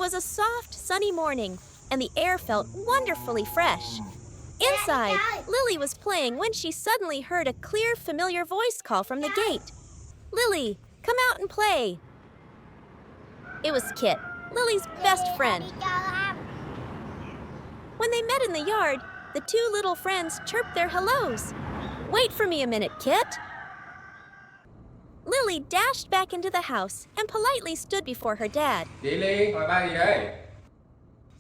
was a soft, sunny morning, and the air felt wonderfully fresh. Inside, Lily was playing when she suddenly heard a clear, familiar voice call from the gate. "Lily, come out and play." It was Kit, Lily's best friend. When they met in the yard, the two little friends chirped their hellos. "Wait for me a minute, Kit." Lily dashed back into the house and politely stood before her dad. Lily, hỏi ba gì đây?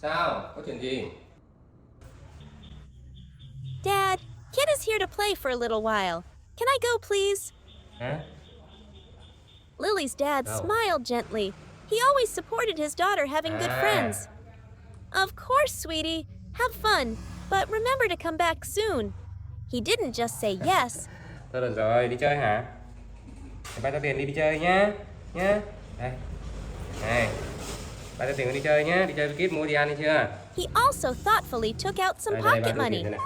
Sao? Có chuyện gì? "Dad, Kit is here to play for a little while. Can I go, please?" Hả? Lily's dad No. smiled gently. He always supported his daughter having good friends. "Of course, sweetie. Have fun, but remember to come back soon." He didn't just say yes. Thôi được rồi, đi chơi hả? Thì ba cho tiền đi chơi nhá. Nhá. Đây. Này. Ba cho tiền con đi chơi nhá. Đi chơi với Kit mua gì ăn đi chưa? He also thoughtfully took out some Đây, ba pocket đưa money. tiền đây này.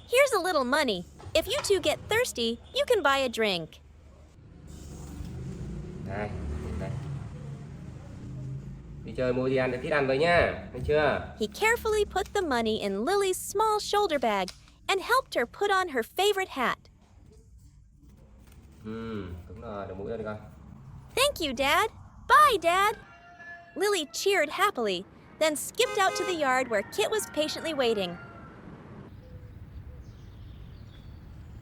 "Here's a little money. If you two get thirsty, you can buy a drink." Đây. Đây. Đi chơi mua gì ăn để Kit ăn với nhá. Thấy chưa? He carefully put the money in Lily's small shoulder bag and helped her put on her favorite hat. Đúng rồi, đầu mũi lên coi. "Thank you, Dad. Bye, Dad." Lily cheered happily, then skipped out to the yard where Kit was patiently waiting.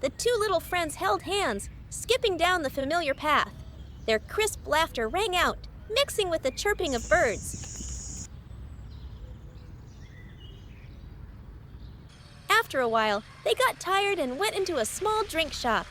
The two little friends held hands, skipping down the familiar path. Their crisp laughter rang out, mixing with the chirping of birds. After a while, they got tired and went into a small drink shop.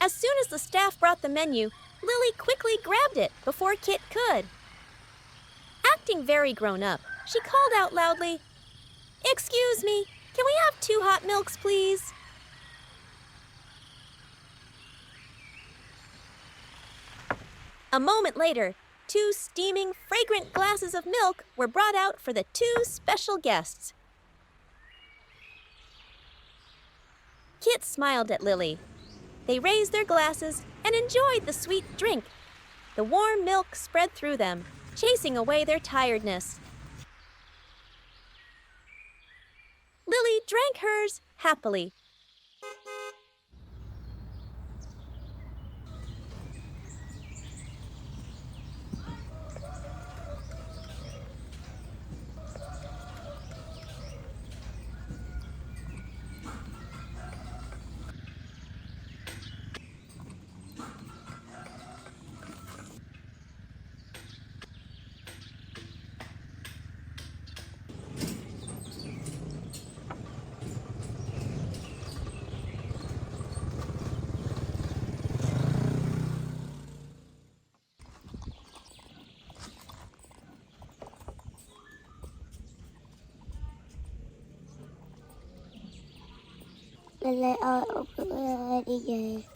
As soon as the staff brought the menu, Lily quickly grabbed it before Kit could. Acting very grown up, she called out loudly, "Excuse me, can we have 2 hot milks, please?" A moment later, 2 steaming, fragrant glasses of milk were brought out for the 2 special guests. Kit smiled at Lily. They raised their glasses and enjoyed the sweet drink. The warm milk spread through them, chasing away their tiredness. Lily drank hers happily.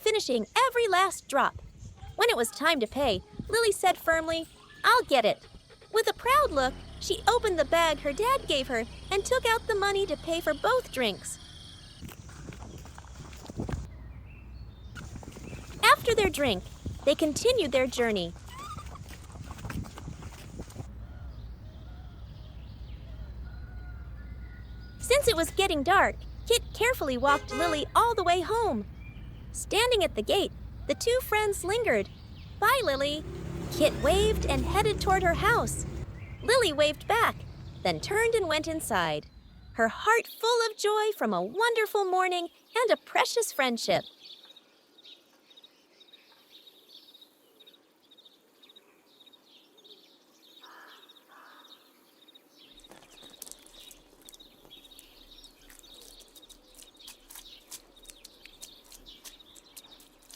Finishing every last drop. When it was time to pay, Lily said firmly, "I'll get it." With a proud look, she opened the bag her dad gave her and took out the money to pay for both drinks. After their drink, they continued their journey. Since it was getting dark, Kit carefully walked Lily all the way home. Standing at the gate, the 2 friends lingered. "Bye, Lily." Kit waved and headed toward her house. Lily waved back, then turned and went inside, her heart full of joy from a wonderful morning and a precious friendship.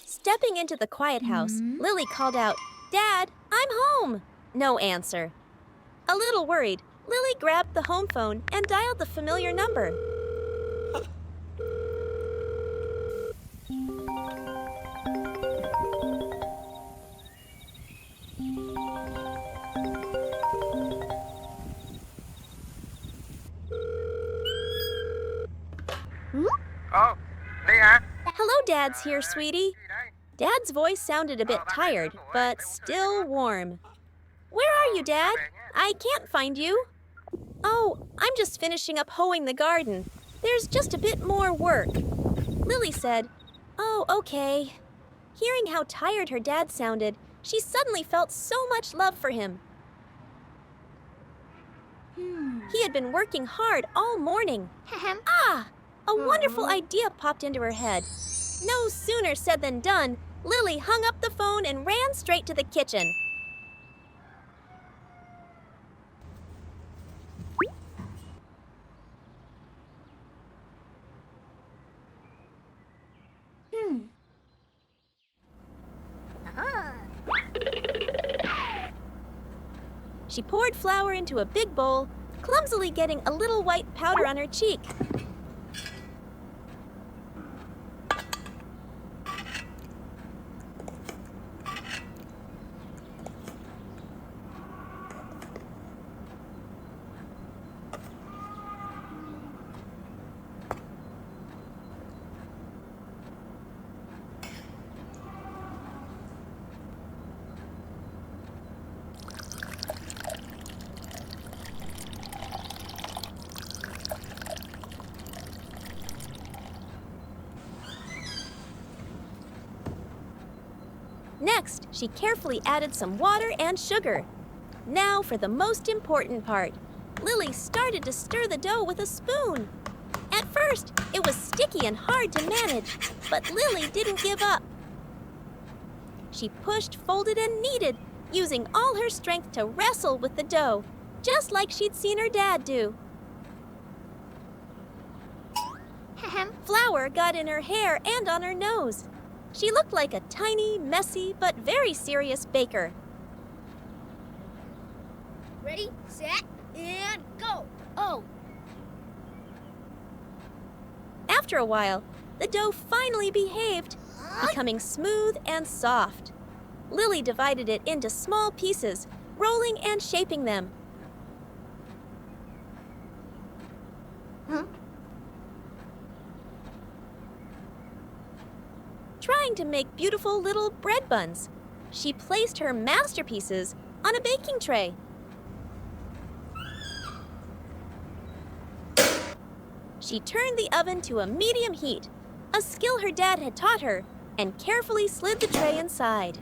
Stepping into the quiet house, Lily called out, "Dad, I'm home." No answer. A little worried, Lily grabbed the home phone and dialed the familiar number. Ly hả? Hello, Dad's here, sweetie. Dad's voice sounded a bit tired, but still warm. Where are you, Dad? I can't find you. Oh, I'm just finishing up hoeing the garden. There's just a bit more work. Lily said, "Oh, okay." Hearing how tired her dad sounded, she suddenly felt so much love for him. He had been working hard all morning. A wonderful idea popped into her head. No sooner said than done, Lily hung up the phone and ran straight to the kitchen. She poured flour into a big bowl, clumsily getting a little white powder on her cheek. Next, she carefully added some water and sugar. Now for the most important part. Lily started to stir the dough with a spoon. At first, it was sticky and hard to manage, but Lily didn't give up. She pushed, folded, and kneaded, using all her strength to wrestle with the dough, just like she'd seen her dad do. Flour got in her hair and on her nose. She looked like a tiny, messy, but very serious baker. Ready, set, and go. Oh. After a while, the dough finally behaved, becoming smooth and soft. Lily divided it into small pieces, rolling and shaping them. Trying to make beautiful little bread buns, she placed her masterpieces on a baking tray. She turned the oven to a medium heat, a skill her dad had taught her, and carefully slid the tray inside.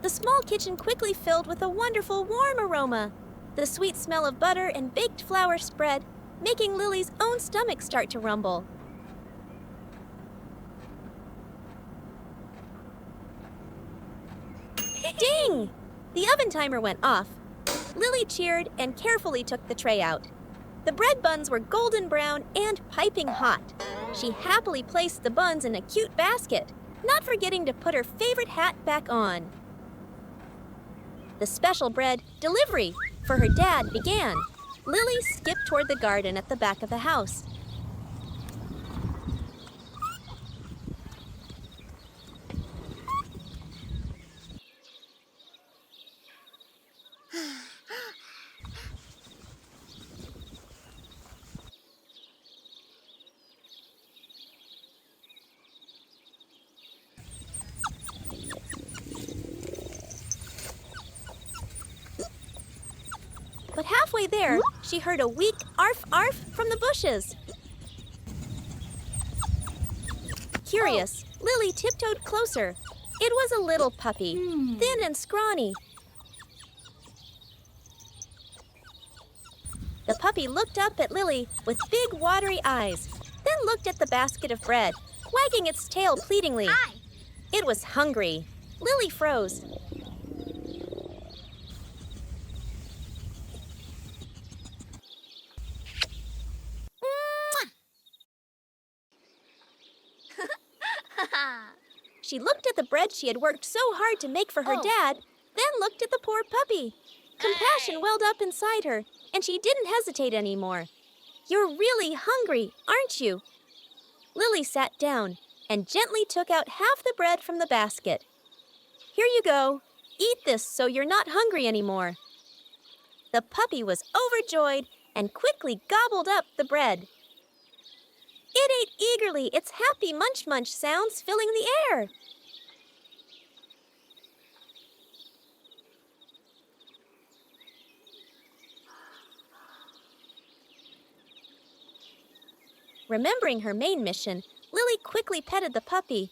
The small kitchen quickly filled with a wonderful warm aroma. The sweet smell of butter and baked flour spread, making Lily's own stomach start to rumble. Ding! The oven timer went off. Lily cheered and carefully took the tray out. The bread buns were golden brown and piping hot. She happily placed the buns in a cute basket, not forgetting to put her favorite hat back on. The special bread delivery for her dad began. Lily skipped toward the garden at the back of the house. But halfway there, she heard a weak arf arf from the bushes. Curious, Lily tiptoed closer. It was a little puppy, thin and scrawny. The puppy looked up at Lily with big watery eyes, then looked at the basket of bread, wagging its tail pleadingly. Hi. It was hungry. Lily froze. She looked at the bread she had worked so hard to make for her dad, then looked at the poor puppy. Compassion welled up inside her, and she didn't hesitate anymore. "You're really hungry, aren't you?" Lily sat down and gently took out half the bread from the basket. "Here you go. Eat this so you're not hungry anymore." The puppy was overjoyed and quickly gobbled up the bread. It ate eagerly, its happy munch-munch sounds filling the air. Remembering her main mission, Lily quickly petted the puppy.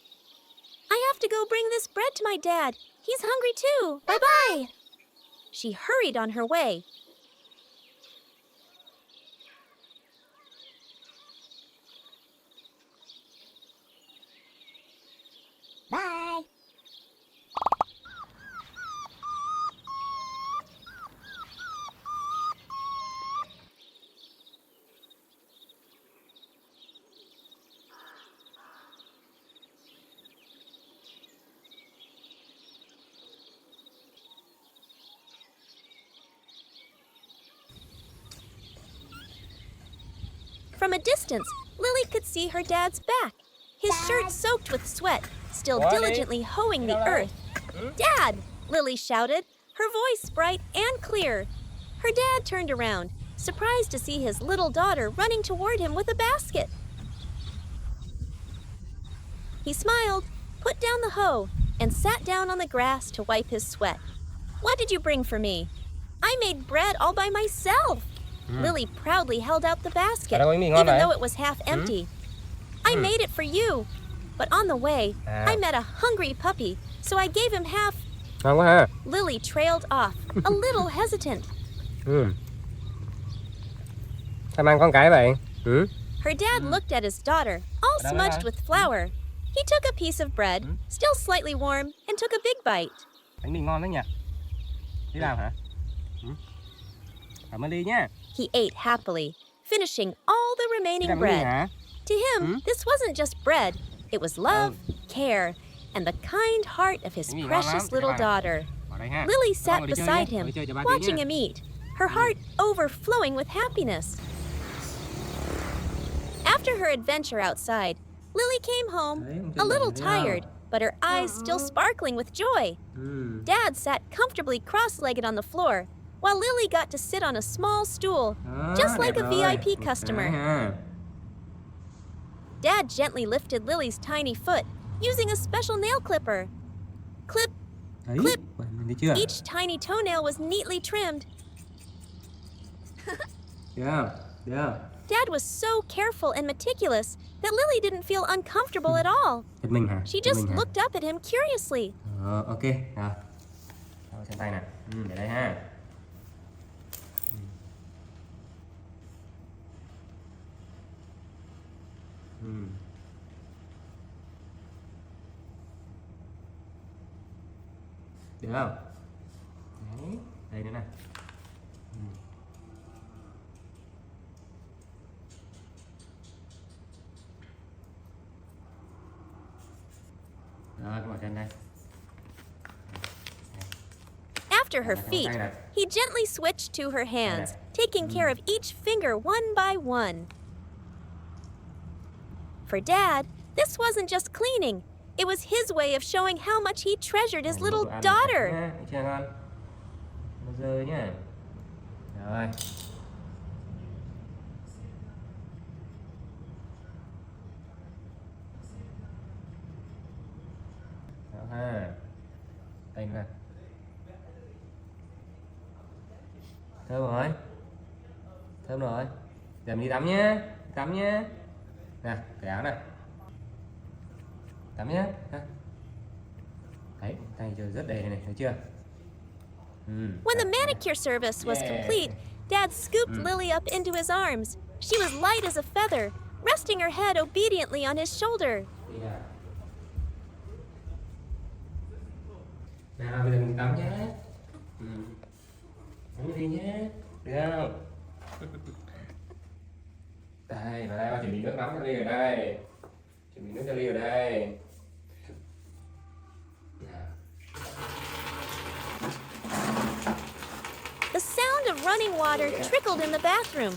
I have to go bring this bread to my dad. He's hungry too. Bye-bye. She hurried on her way. Bye. From a distance, Lily could see her dad's back, his shirt soaked with sweat, still What? diligently hoeing the earth. Dad! Lily shouted, her voice bright and clear. Her dad turned around, surprised to see his little daughter running toward him with a basket. He smiled, put down the hoe, and sat down on the grass to wipe his sweat. What did you bring for me? I made bread all by myself. Lily proudly held out the basket, Ở đâu bánh mì ngon even vậy? though it was half empty. I made it for you. But on the way, I met a hungry puppy, so I gave him half. Ngon quá ha. Lily trailed off, a little hesitant. Sao mang con cái vậy? Her dad looked at his daughter, all Ở đâu smudged hả? with flour. He took a piece of bread, still slightly warm, and took a big bite. Bánh mì ngon đấy nhỉ? Đi làm hả? Cảm ơn Ly nhá. He ate happily, finishing all the Đi remaining làm cái gì bread. hả? To him, this wasn't just bread. It was love, care, and the kind heart of his Bánh mì ngon precious lắm, little các bạn. daughter. Vào đây ha. Lily Các sat con ngồi đi chơi beside nhé. him, Ngồi đi chơi cho ba tí watching nhé. him eat, her heart overflowing with happiness. After her adventure outside, Lily came home, Đấy, không a chơi little bẩn đấy tired, but her eyes still sparkling with joy. Dad sat comfortably cross-legged on the floor, while Lily got to sit on a small stool, Đó, just like đẹp a rồi. VIP Một customer. cái ha. Dad gently lifted Lily's tiny foot, using a special nail clipper. Clip, Đấy, Clip. mình thấy chưa? each tiny toenail was neatly trimmed. Yeah, yeah. Dad was so careful and meticulous that Lily didn't feel uncomfortable at all. Giật mình hả? She Giật just mình hả? looked up at him curiously. Ok, rồi. Thôi trên tay nè. Để đây ha. Được không? Đấy, đây nữa nè. Rồi, các bạn trên đây. After her feet, he gently switched to her hands, taking care of each finger one by one. For Dad, this wasn't just cleaning. It was his way of showing how much he treasured his little daughter. Được chưa con? Nó rơi nhá. Rồi. Đó ha. Đây nè. Thơm rồi. Thơm rồi. Giờ mình đi tắm nhé. Tắm nhé. Nè, cái áo này. Tắm nhé. Đấy, tay chơi rất đầy này, thấy chưa? When the manicure service was Yeah. complete, Dad scooped Lily up into his arms. She was light as a feather, resting her head obediently on his shoulder. Đi nào. Nào, bây giờ mình tắm nhé. Tắm đi nhé. Được không? Đây, vào đây ba chuẩn bị nước nóng cho Ly ở đây. Chuẩn bị nước cho Ly ở đây. The sound of running water trickled in the bathroom.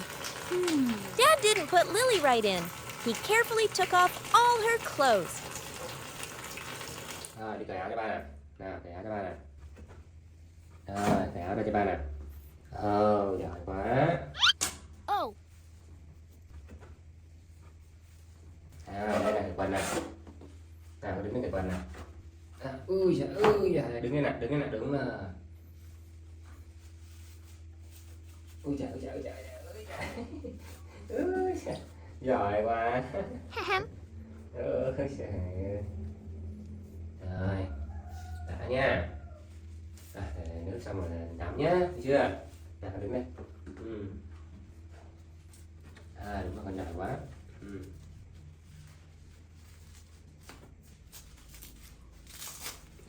Dad didn't put Lily right in. He carefully took off all her clothes. Đi cởi áo cho ba nè. Nào, cởi áo cho ba nè. Rồi, cởi áo ra cho ba nè. Giỏi quá. Oh. Đây là cái quần này. Nào đứng lên cái quần này. Ui giời, đứng lên nào, đúng là. Ui trời. Giỏi quá. Trời ơi. Rồi, đã nha. Để nước xong rồi tắm nhá, được chưa? Nào đứng đây. Đúng rồi, còn giỏi quá.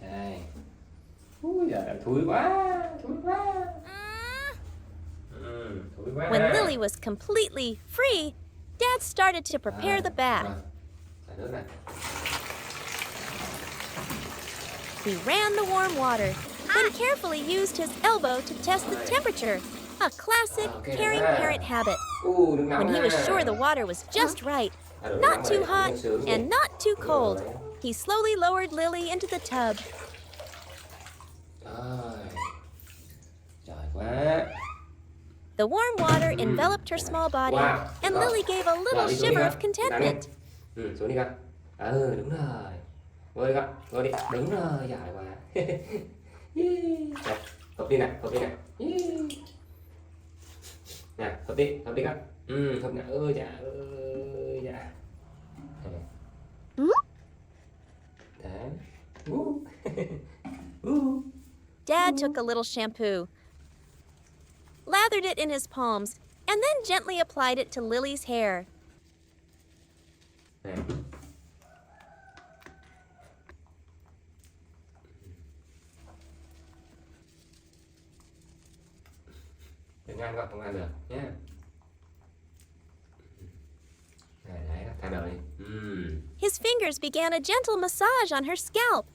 Đây. Ui giời, thúi quá. Thúi quá. When Lily was completely free, Dad started to prepare the bath. Xả nước này. He ran the warm water, then carefully used his elbow to test the temperature, a classic caring parent habit. Nước nóng When he was nha. sure the water was just right, not too hot and not too cold, he slowly lowered Lily into the tub. Giỏi quá. The warm water enveloped her small body, and Lily gave a little shiver of contentment. Xuống đi con. Đúng rồi. Ngồi đi. Đúng rồi, giỏi quá. Hợp đi nào. Nào, hợp đi con. Hợp nào. Dạ. Đấy. Dad took a little shampoo, lathered it in his palms, and then gently applied it to Lily's hair. Này. Đừng ăn con, không ăn được nhé. Đấy, thả đầu đi. His fingers began a gentle massage on her scalp.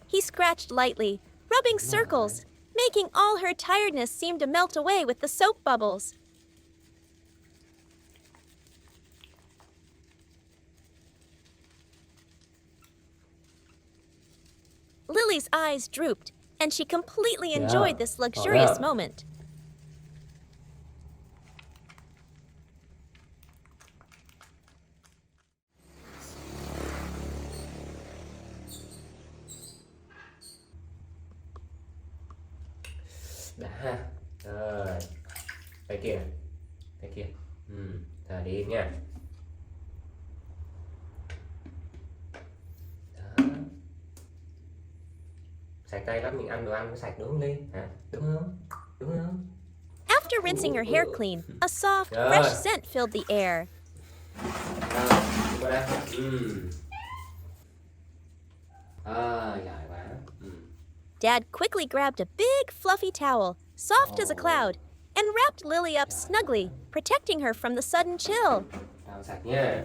He scratched lightly, rubbing circles, making all her tiredness seem to melt away with the soap bubbles. Lily's eyes drooped, and she completely enjoyed this luxurious moment. Đã ha. Rồi. Tay kia. Thở đi nha. Đó. Sạch tay lắm, mình ăn đồ ăn nó sạch đúng không Ly? Đúng không? After rinsing her hair clean, a soft, fresh scent filled the air. Giỏi quá. Dad quickly grabbed a big, fluffy towel, soft as a cloud, and wrapped Lily up snugly, protecting her from the sudden chill. Towel sạch nha.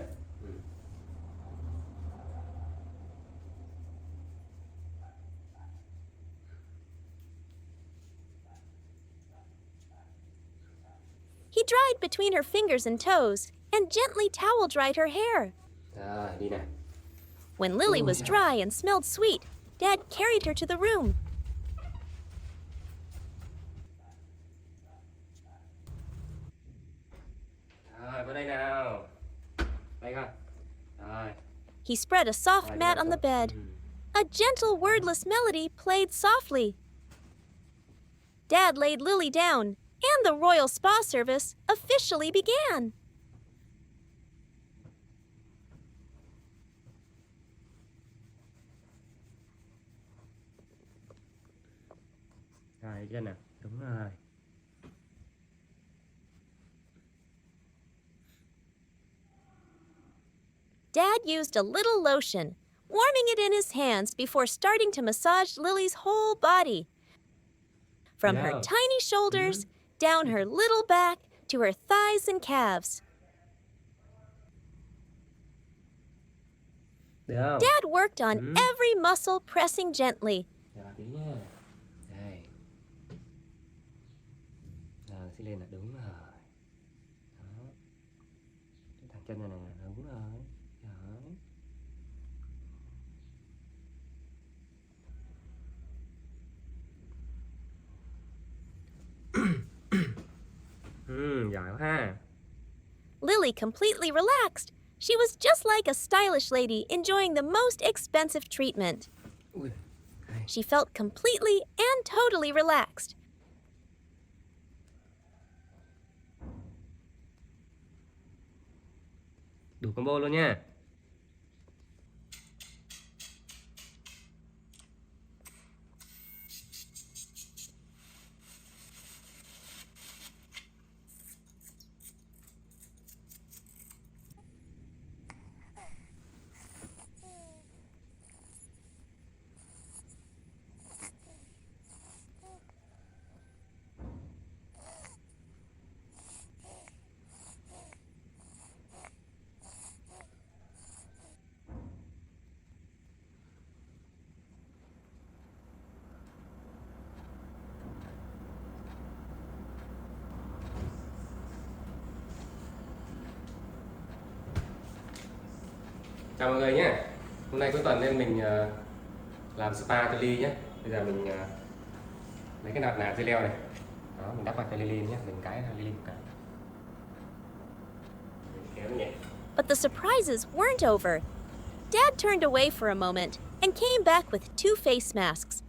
He dried between her fingers and toes, and gently towel dried her hair. Rồi, đi nào. When Lily was dry and smelled sweet, Dad carried her to the room. Rồi, vào đây nào. Đây con. Rồi. He spread a soft mat on the bed. A gentle, wordless melody played softly. Dad laid Lily down, and the royal spa service officially began. Rồi, chân nào. Đúng rồi. Dad used a little lotion, warming it in his hands before starting to massage Lily's whole body. From her tiny shoulders, down her little back, to her thighs and calves. Dad worked on every muscle, pressing gently. Rồi, tí nha. Đây. Rồi, xích lên là đúng rồi. Đó. Thẳng chân này nè, đúng rồi. Đó. Giỏi quá ha. Lily completely relaxed. She was just like a stylish lady enjoying the most expensive treatment. Ui. She felt completely and totally relaxed. Đủ combo luôn nha. Chào mọi người nhé. Hôm nay cuối tuần nên mình làm spa cho Ly nhé. Bây giờ mình lấy cái nạt dây leo này. Đó, mình đắp mặt cho Lily nhé. Mình cái Lily một cái. Kéo nhẹ. But the surprises weren't over. Dad turned away for a moment and came back with 2 face masks.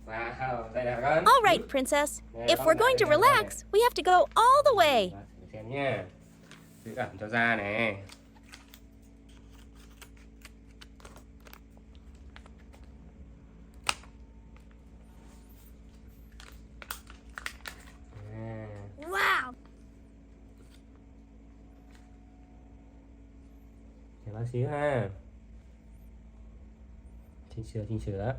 Wow, đây là con. All right, Princess. If we're going to relax, we have to go all the way. Xem nha. Giữ ẩm cho da này. Wow. Để bác xíu ha. Chỉnh sửa.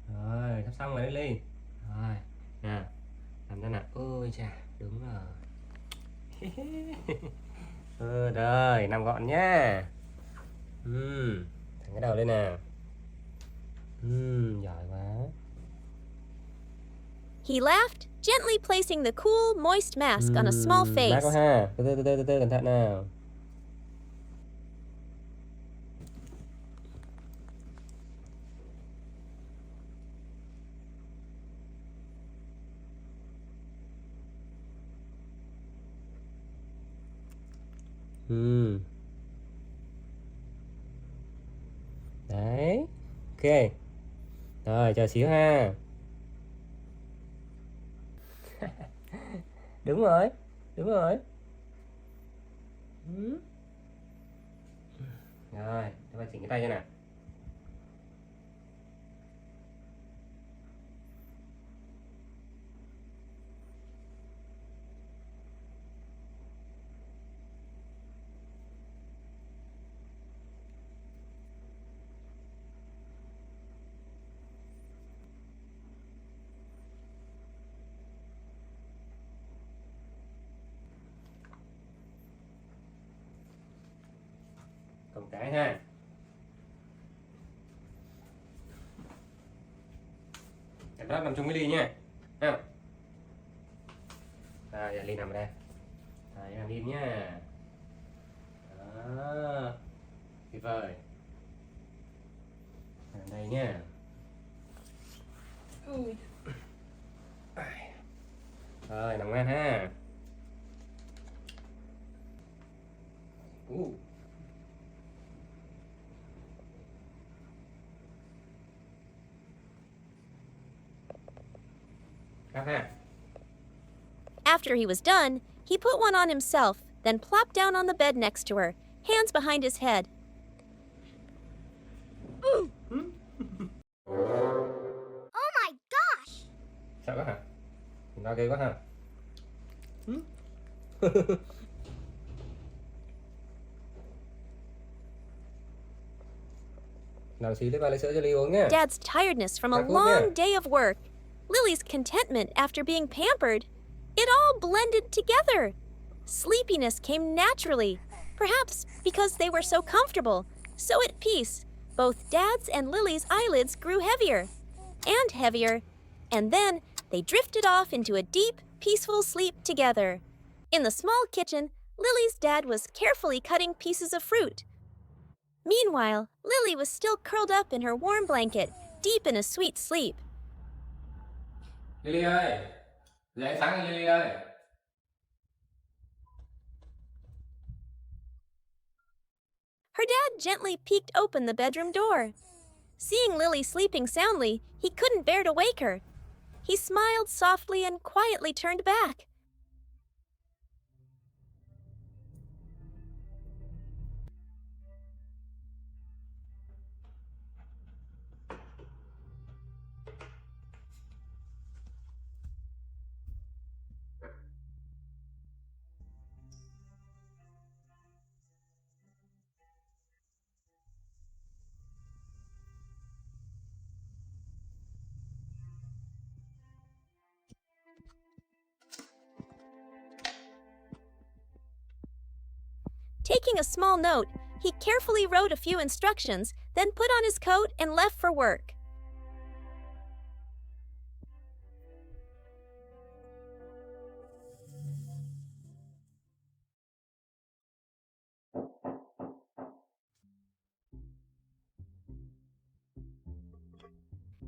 Rồi, sắp xong rồi đấy Ly. Rồi, nè. Làm thế nào? Ôi chà, đúng rồi. Rồi, nằm gọn nhá. Thẳng cái đầu lên nào. Giỏi quá. He laughed, gently placing the cool, moist mask on a small Mát face. quá ha. Từ từ, cẩn thận nào. Đấy. Ok. Rồi, chờ xíu ha. Đúng rồi. Rồi, cho bạn chỉnh cái tay cho nào. Cầm cái ha. Em bắt nằm chung với Ly nha. Ha. Rồi, Ly nằm ở đây. Rồi, em im nha. Đó. Tuyệt vời. Ở đây nha. Rồi, nằm ngoan ha. After he was done, he put one on himself, then plopped down on the bed next to her, hands behind his head. Oh my gosh. Sợ quá hả? Nhìn nó ghê quá hả? Nào xí lấy ba lấy sữa cho Ly uống nha. Dad's tiredness from a long day of work, Lily's contentment after being pampered, it all blended together. Sleepiness came naturally, perhaps because they were so comfortable, so at peace. Both Dad's and Lily's eyelids grew heavier and heavier, and then they drifted off into a deep, peaceful sleep together. In the small kitchen, Lily's dad was carefully cutting pieces of fruit. Meanwhile, Lily was still curled up in her warm blanket, deep in a sweet sleep. Lily ơi, dậy sáng đi Lily ơi. Her dad gently peeked open the bedroom door. Seeing Lily sleeping soundly, he couldn't bear to wake her. He smiled softly and quietly turned back. Taking a small note, he carefully wrote a few instructions, then put on his coat and left for work.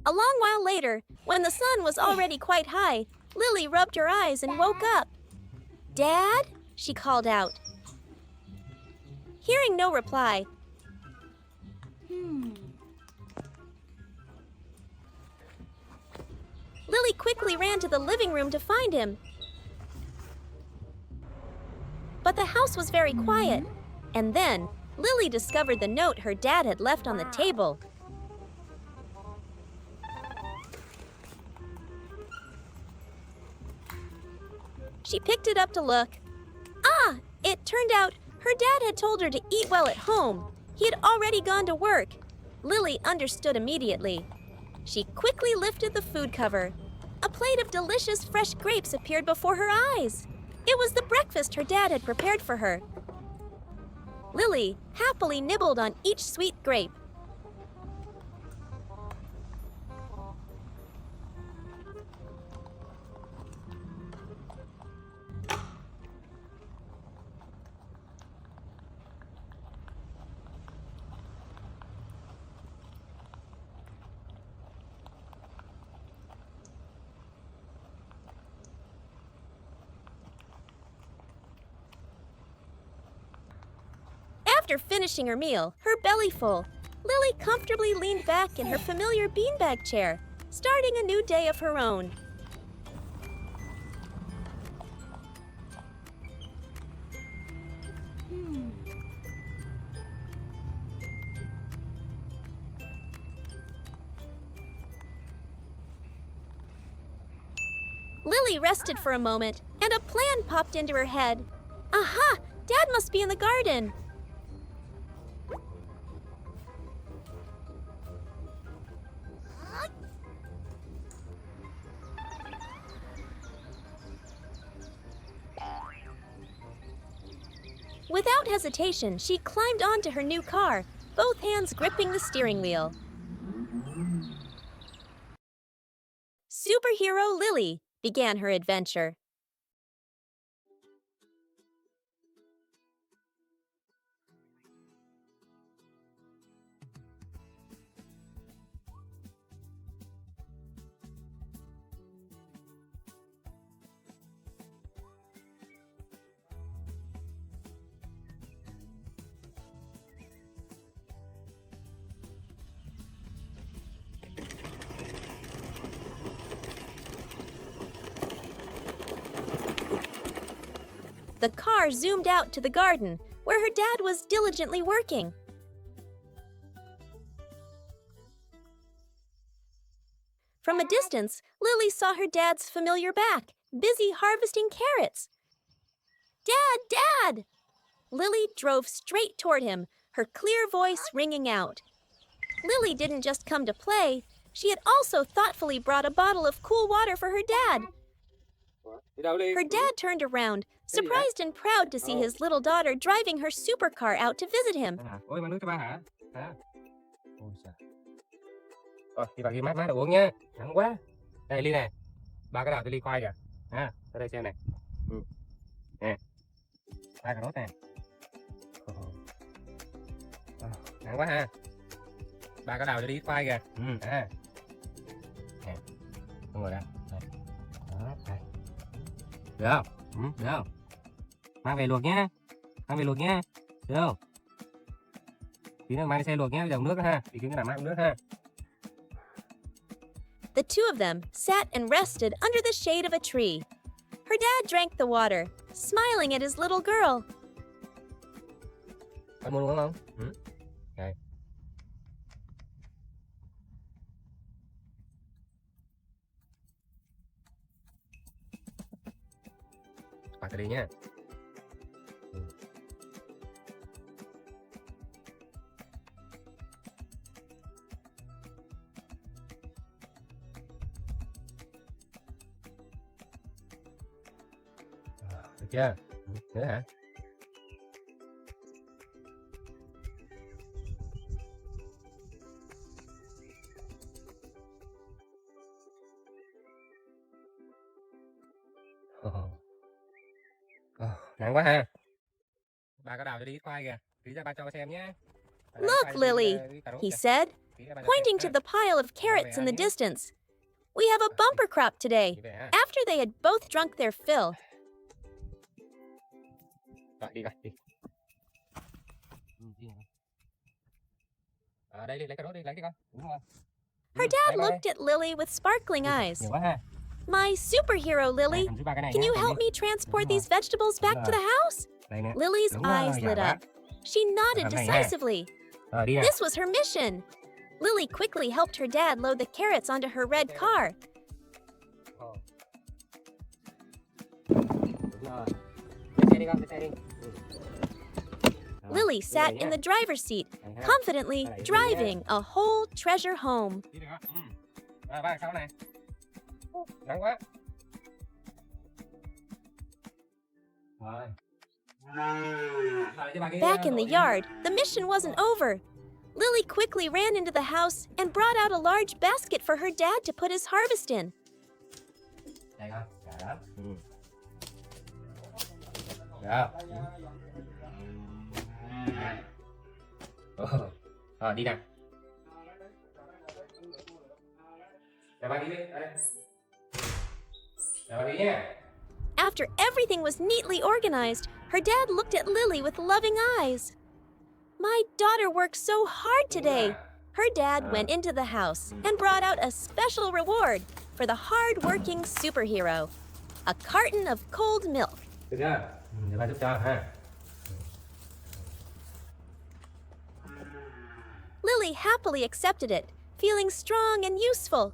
A long while later, when the sun was already quite high, Lily rubbed her eyes and woke up. "Dad?" she called out. Hearing no reply, Lily quickly ran to the living room to find him. But the house was very quiet, and then Lily discovered the note her dad had left on the table. She picked it up to look. Ah! It turned out her dad had told her to eat well at home. He had already gone to work. Lily understood immediately. She quickly lifted the food cover. A plate of delicious fresh grapes appeared before her eyes. It was the breakfast her dad had prepared for her. Lily happily nibbled on each sweet grape. After finishing her meal, her belly full, Lily comfortably leaned back in her familiar beanbag chair, starting a new day of her own. Lily rested for a moment, and a plan popped into her head. Aha! Dad must be in the garden. Without hesitation, she climbed onto her new car, both hands gripping the steering wheel. Superhero Lily began her adventure. The car zoomed out to the garden, where her dad was diligently working. From a distance, Lily saw her dad's familiar back, busy harvesting carrots. "Dad, Dad!" Lily drove straight toward him, her clear voice ringing out. Lily didn't just come to play. She had also thoughtfully brought a bottle of cool water for her dad. Her dad turned around, surprised and proud to see his little daughter driving her supercar out to visit him. Ôi, mang nước cho ba hả? Hả? Ôi trời. Rồi, thì bà ghi mát mát để uống nhá. Nắng quá. Đây ly này. Ba cái nào tôi ly khoai kìa. Ha, tới đây xem này. Nè. Ba cà rốt nè. Nắng quá ha. Bà có đào cho đi khoai kìa. Nè. Đúng rồi đó. Đây. Đó, đây. Được không? Được không? Mang về luộc nhé. Mang về luộc nhé. Được không? Tí nữa mang đi xe luộc nhé. Bây giờ uống nước ha. Tí nữa mang uống nước ha. The two of them sat and rested under the shade of a tree. Her dad drank the water, smiling at his little girl. Con muốn uống không? Đây. Bắt đi nhé. Được chưa? Nữa hả? Nặng quá ha. Bà có đào cho đi khoai kìa. Tí ra ba cho xem nhé. Look, Lily, he said, pointing to the pile of carrots in the distance. We have a bumper crop today, after they had both drunk their fill. Rồi, đi rồi, đi. Đây đi, lấy cà rốt đi, lấy đi con. Đúng không? Her dad looked at Lily with sparkling eyes. Nhiều quá ha. My superhero, Lily, can you help me transport these vegetables back to the house? Lily's eyes lit up. She nodded decisively. This was her mission. Lily quickly helped her dad load the carrots onto her red car. Lily sat in the driver's seat, confidently driving a whole treasure home. Back in the yard, the mission wasn't over. Lily quickly ran into the house and brought out a large basket for her dad to put his harvest in. Đi nào. After everything was neatly organized, her dad looked at Lily with loving eyes. My daughter worked so hard today. Her dad went into the house and brought out a special reward for the hard-working superhero, a carton of cold milk. Được chưa? Để ba giúp cho ha. Lily happily accepted it, feeling strong and useful.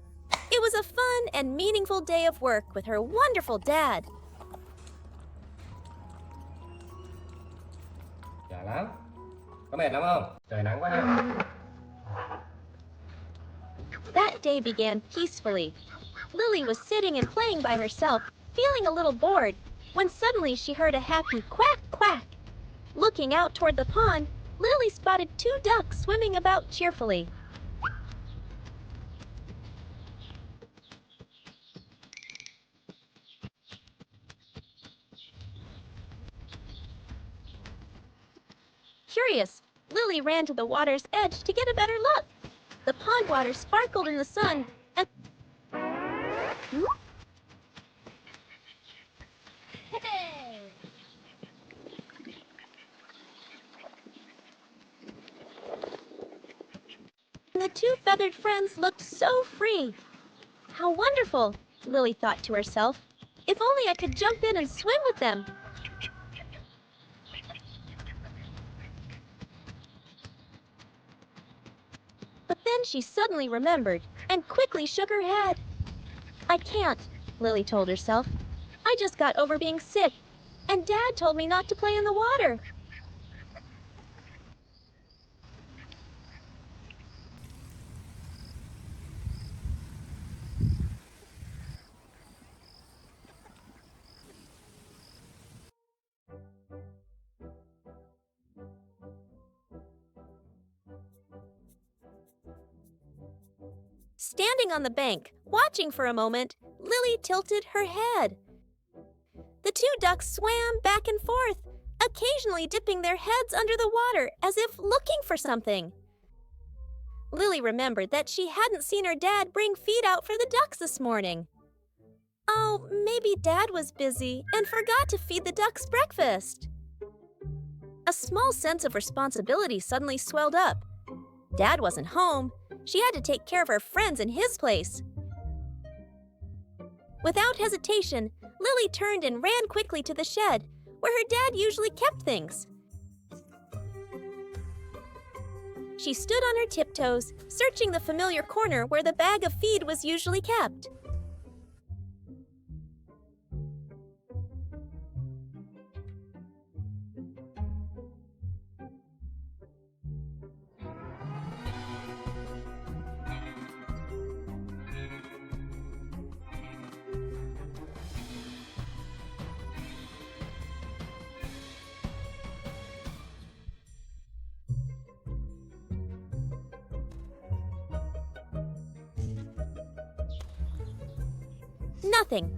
It was a fun and meaningful day of work with her wonderful dad. Dạ lắm. Có mệt lắm không? Trời nắng quá ha. That day began peacefully. Lily was sitting and playing by herself, feeling a little bored, when suddenly she heard a happy quack, quack. Looking out toward the pond, Lily spotted two ducks swimming about cheerfully. Curious, Lily ran to the water's edge to get a better look. The pond water sparkled in the sun, and the two feathered friends looked so free. How wonderful, Lily thought to herself. If only I could jump in and swim with them. But then she suddenly remembered and quickly shook her head. I can't, Lily told herself. I just got over being sick, and Dad told me not to play in the water. Standing on the bank, watching for a moment, Lily tilted her head. The two ducks swam back and forth, occasionally dipping their heads under the water as if looking for something. Lily remembered that she hadn't seen her dad bring feed out for the ducks this morning. Oh, maybe Dad was busy and forgot to feed the ducks breakfast. A small sense of responsibility suddenly swelled up. Dad wasn't home. She had to take care of her friends in his place. Without hesitation, Lily turned and ran quickly to the shed, where her dad usually kept things. She stood on her tiptoes, searching the familiar corner where the bag of feed was usually kept. Nothing.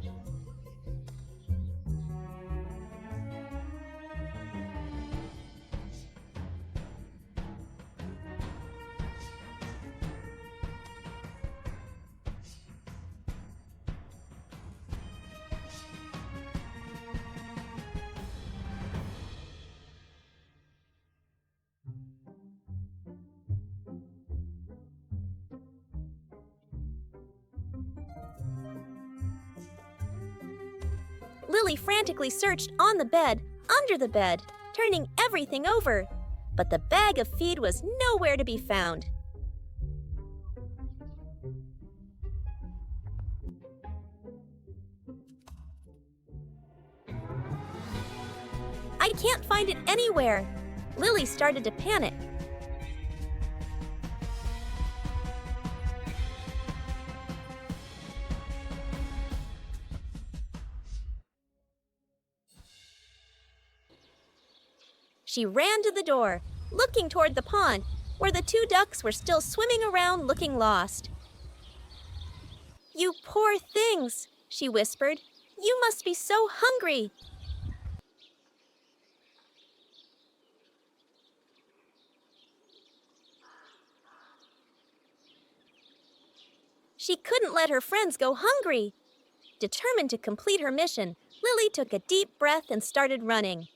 Lily frantically searched on the bed, under the bed, turning everything over. But the bag of feed was nowhere to be found. I can't find it anywhere. Lily started to panic. She ran to the door, looking toward the pond, where the two ducks were still swimming around looking lost. "You poor things," she whispered. "You must be so hungry." She couldn't let her friends go hungry. Determined to complete her mission, Lily took a deep breath and started running.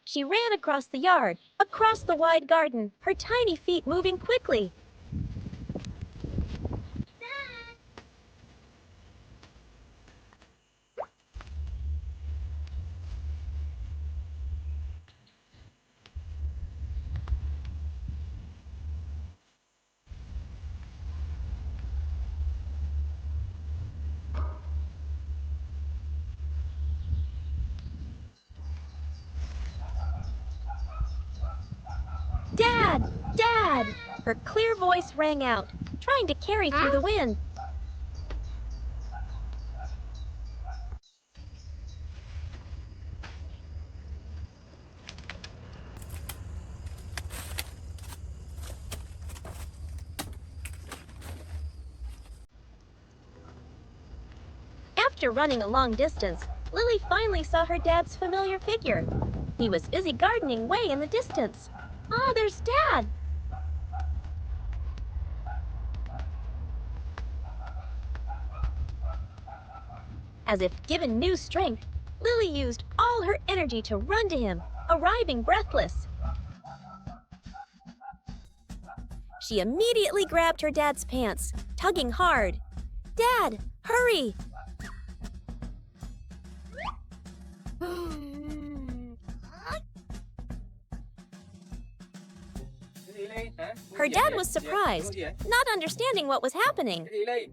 She ran across the yard, across the wide garden, her tiny feet moving quickly. "Dad! Dad!" Her clear voice rang out, trying to carry through the wind. After running a long distance, Lily finally saw her dad's familiar figure. He was busy gardening way in the distance. "Ah, there's Dad!" As if given new strength, Lily used all her energy to run to him, arriving breathless. She immediately grabbed her dad's pants, tugging hard. "Dad, hurry!" Her dad was surprised, not understanding what was happening.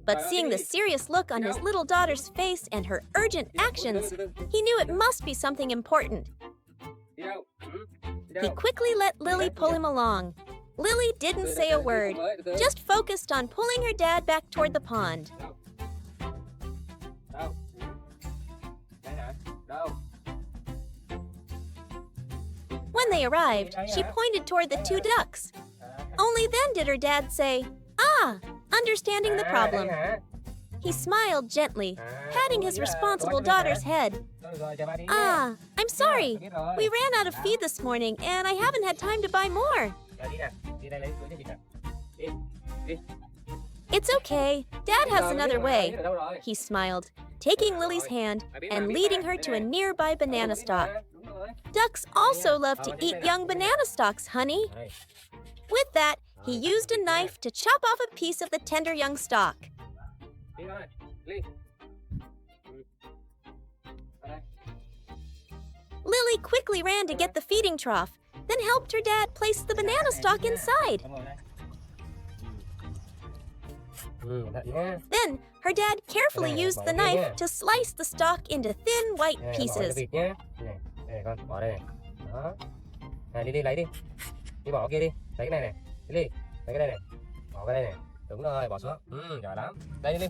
But seeing the serious look on his little daughter's face and her urgent actions, he knew it must be something important. He quickly let Lily pull him along. Lily didn't say a word, just focused on pulling her dad back toward the pond. When they arrived, she pointed toward the two ducks. Only then did her dad say, "Ah," understanding the problem. Đây hả? He smiled gently, patting his responsible daughter's head. Rồi, chào ba đi nhé. Ah, I'm sorry. Biết rồi. We ran out of feed this morning and I haven't had time to buy more. Rồi đi nè, đi đây lấy túi cho chị nè. Đi, đi. It's okay. Dad has another way. Biết ở đâu rồi? He smiled, taking Lily's hand and leading her to a nearby banana stalk. Đúng rồi. Ducks also love to eat young banana stalks, honey. Đây. With that, he used a knife to chop off a piece of the tender young stalk. Đi thôi, Ly. Ở đây. Lily quickly ran to get the feeding trough, then helped her dad place the banana stalk inside. Con ngồi đây. Đợi nhé. Then, her dad carefully Này, used bỏ the đi nha. knife to slice the stalk into thin white Này, bỏ pieces. cho vịt nhé. Này, đây này con, bỏ đây này. Đó. Này, đi lấy đi. Đi bỏ kia đi. Lấy cái này này. Đi, lấy cái đây này. Bỏ cái đây này. Đúng rồi, bỏ xuống. Giỏi lắm. Đây đi.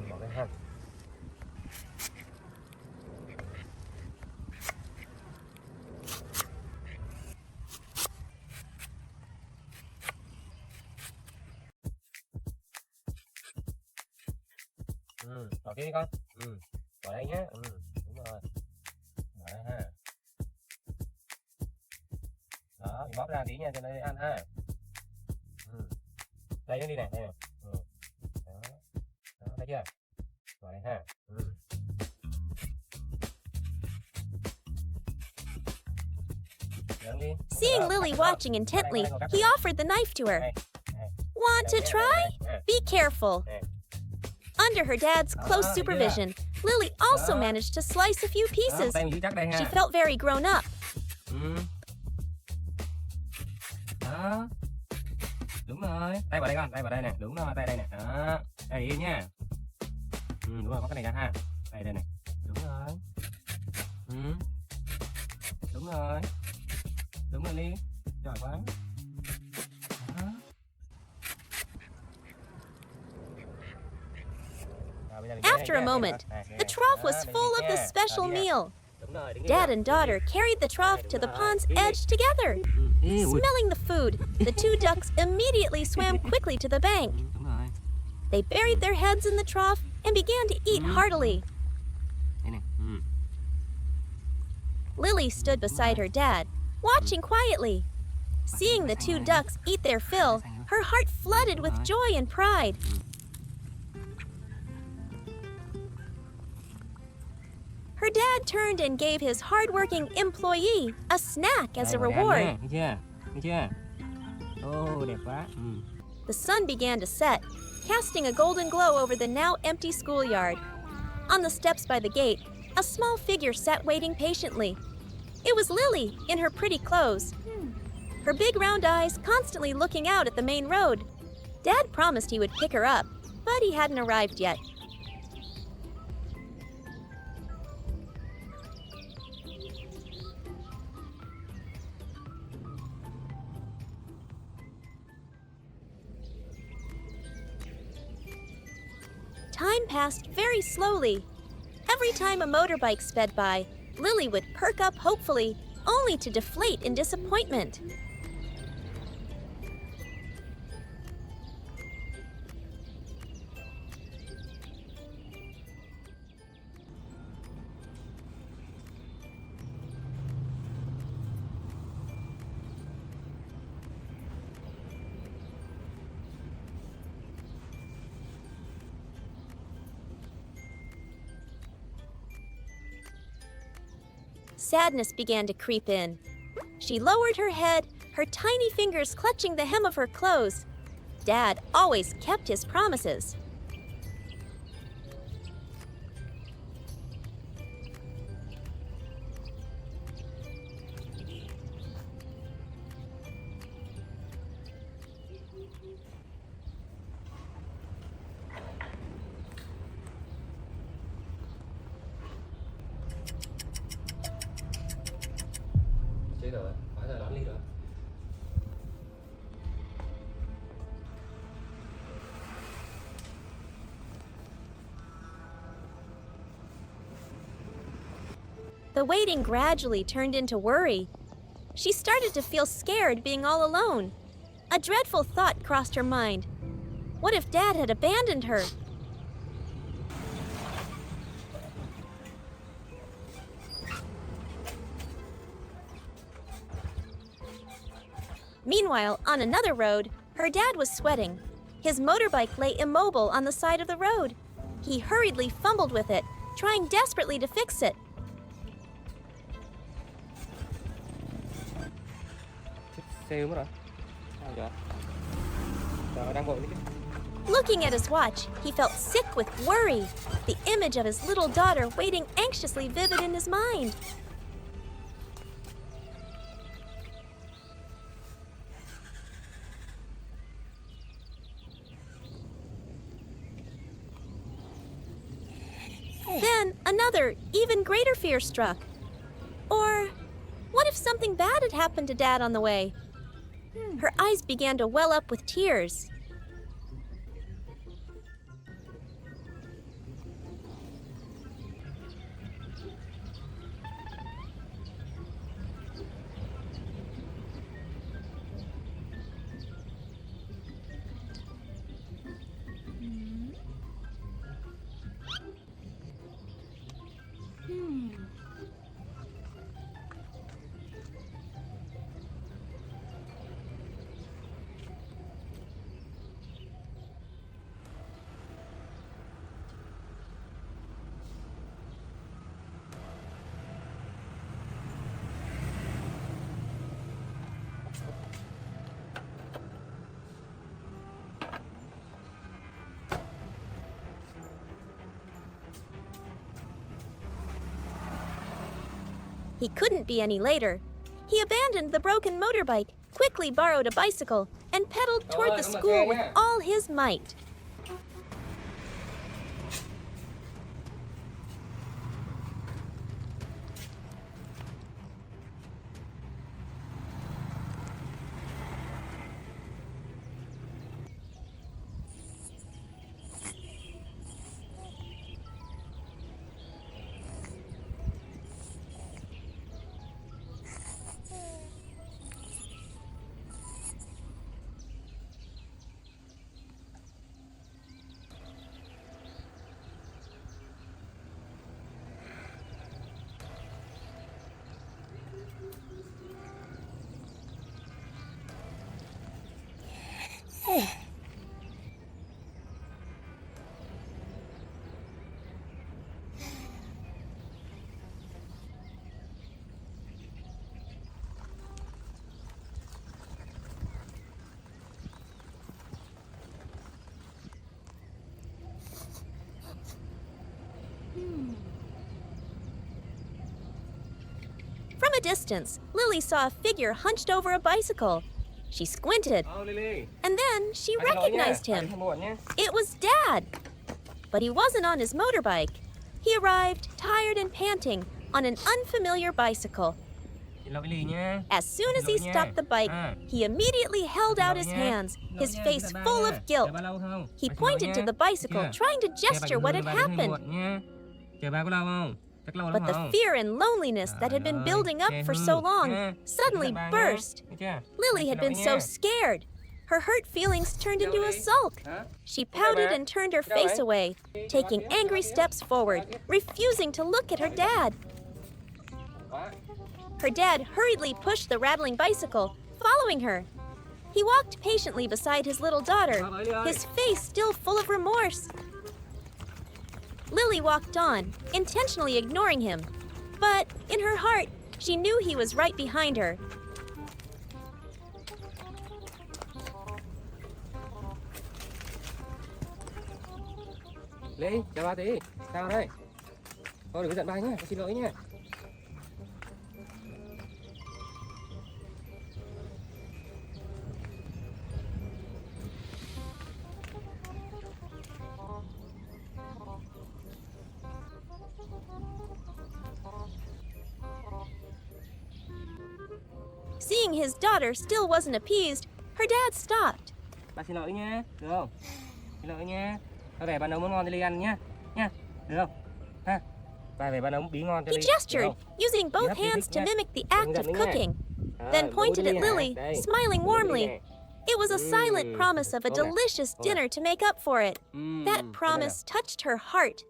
Bỏ cái ha. Bỏ kia đi con. Bỏ đây nhé. Đúng rồi. Bỏ đây ha. Đó, mình bóp ra tí nha cho nó dễ ăn ha. Đây nó đi này, đây này. Đó. Đó, thấy chưa? Bỏ đây ha. Dẫn đi. Seeing Lily watching intently, he offered the knife to her. Này, Want to try? này. Be careful. Này. Under her dad's close Ah, supervision, Lily also Ah. managed to slice a few Đó, pieces. tay mình giữ chắc đây She ha. felt very grown up. Đó. Đúng rồi. Tay vào đây con, tay vào đây nè. Đúng rồi, tay đây nè. Đó. Đây đi nha. Đúng rồi, có cái này ra ha. Đây đây này. Đúng rồi. Đúng rồi. Đúng rồi Ly. Giỏi quá. Đó. Rồi, bây giờ mình After để a đây moment, nha. Đây, the đây. trough Đó, was đây, full đi of the nha. special Rồi, đi nha. meal. Đúng rồi, đứng Dad đi. and daughter carried the trough to the pond's edge together. Smelling the food, the two ducks immediately swam quickly to the bank. Đúng rồi. They buried their heads in the trough and began to eat heartily. Đây này. Lily stood beside her dad, watching quietly. Seeing the two ducks eat their fill, her heart flooded with joy and pride. Her dad turned and gave his hardworking employee a snack as a Đây, bỏ reward. đây ăn nha. Thấy chưa? Thấy chưa? Ô, đẹp quá. The sun began to set, casting a golden glow over the now empty schoolyard. On the steps by the gate, a small figure sat waiting patiently. It was Lily in her pretty clothes. Her big round eyes constantly looking out at the main road. Dad promised he would pick her up, but he hadn't arrived yet. Time passed very slowly. Every time a motorbike sped by, Lily would perk up hopefully, only to deflate in disappointment. Sadness began to creep in. She lowered her head, her tiny fingers clutching the hem of her clothes. Dad always kept his promises. giờ đón Ly rồi. The waiting gradually turned into worry. She started to feel scared being all alone. A dreadful thought crossed her mind. What if Dad had abandoned her? Meanwhile, on another road, her dad was sweating. His motorbike lay immobile on the side of the road. He hurriedly fumbled with it, trying desperately to fix it. Xe mất rồi. Sao vậy? Trời, đang vội đấy chứ. Looking at his watch, he felt sick with worry, the image of his little daughter waiting anxiously vivid in his mind. Then another, even greater fear struck. Or what if something bad had happened to Dad on the way? Her eyes began to well up with tears. He couldn't be any later. He abandoned the broken motorbike, quickly borrowed a bicycle, and pedaled toward the school with all his might. From a distance, Lily saw a figure hunched over a bicycle. She squinted, Lily. and then she recognized him. It was Dad. But he wasn't on his motorbike. He arrived, tired and panting, on an unfamiliar bicycle. As soon as he stopped the bike, he immediately held out his hands, his face full of guilt. He pointed to the bicycle, trying to gesture what had happened. But the fear and loneliness that had been building up for so long suddenly burst. Lily had been so scared. Her hurt feelings turned into a sulk. She pouted and turned her face away, taking angry steps forward, refusing to look at her dad. Her dad hurriedly pushed the rattling bicycle, following her. He walked patiently beside his little daughter, his face still full of remorse. Lily walked on, intentionally ignoring him. But in her heart, she knew he was right behind her. Ly, chào ba tí. Sao đây? Thôi đừng có giận ba nhé, xin lỗi nhé. Seeing his daughter still wasn't appeased, her dad stopped. Ba xin lỗi nhé, được không? Xin lỗi nhé. Có vẻ bà nấu món ngon cho Ly ăn nhá. Nha, được không? Ha. Ba về bà nấu bí ngon cho He Ly. gestured, using both hands to mimic the act of cooking, then pointed at Lily, smiling warmly. It was a silent promise of a delicious dinner to make up for it. That promise touched her heart.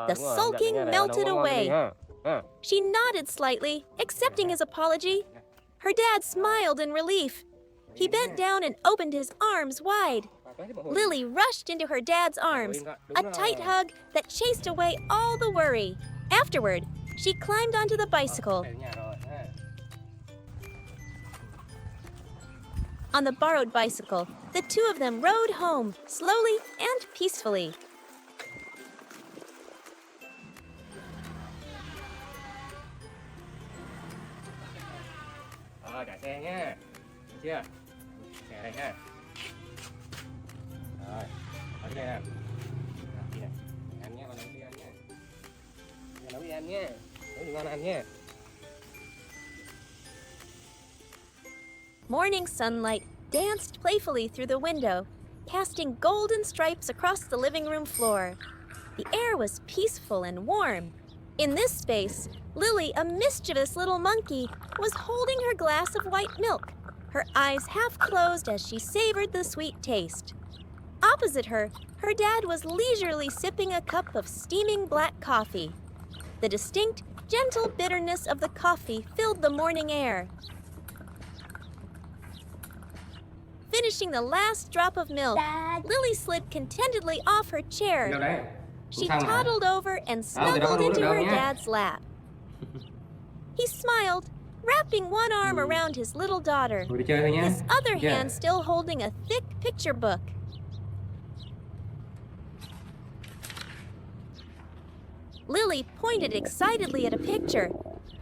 The sulking melted away. She nodded slightly, accepting his apology. Her dad smiled in relief. He bent down and opened his arms wide. Lily rushed into her dad's arms, a tight hug that chased away all the worry. Afterward, she climbed onto the bicycle. On the borrowed bicycle, the two of them rode home, slowly and peacefully. Rồi, cả xe nhá. Được chưa? Xe đây ha. Rồi, ở đây nè. Rồi, đi này. Ăn nhé, con nấu đi ăn nhé. Nấu đi ăn nhé. Nấu đi ngon ăn nhé. Morning sunlight danced playfully through the window, casting golden stripes across the living room floor. The air was peaceful and warm. In this space, Lily, a mischievous little monkey, was holding her glass of white milk, her eyes half closed as she savored the sweet taste. Opposite her, her dad was leisurely sipping a cup of steaming black coffee. The distinct, gentle bitterness of the coffee filled the morning air. Finishing the last drop of milk, Dad. Lily slid contentedly off her chair. Đâu đấy? She Xong rồi. toddled over and snuggled into her dad's lap. He smiled, wrapping one arm around his little daughter, Ngồi đi chơi thôi nhé. his other Chưa? hand still holding a thick picture book. Lily pointed excitedly at a picture,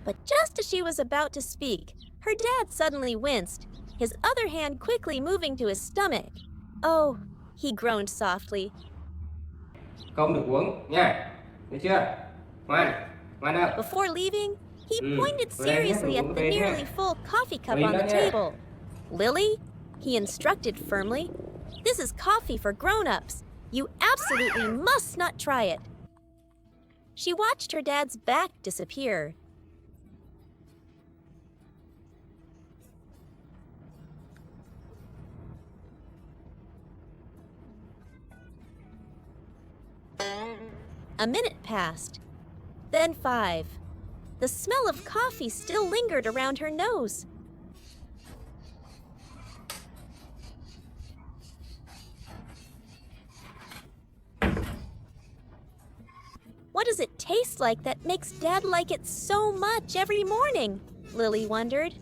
but just as she was about to speak, her dad suddenly winced, his other hand quickly moving to his stomach. Oh, he groaned softly. Không được uống nha. Được chưa? Ngoan, ngoan đâu. Before leaving, he pointed Well, yeah, seriously at the okay, yeah. nearly full coffee cup Well, on the done, yeah. table. Lily, he instructed firmly, this is coffee for grown-ups. You absolutely must not try it. She watched her dad's back disappear. A minute passed, then 5. The smell of coffee still lingered around her nose. What does it taste like that makes Dad like it so much every morning? Lily wondered.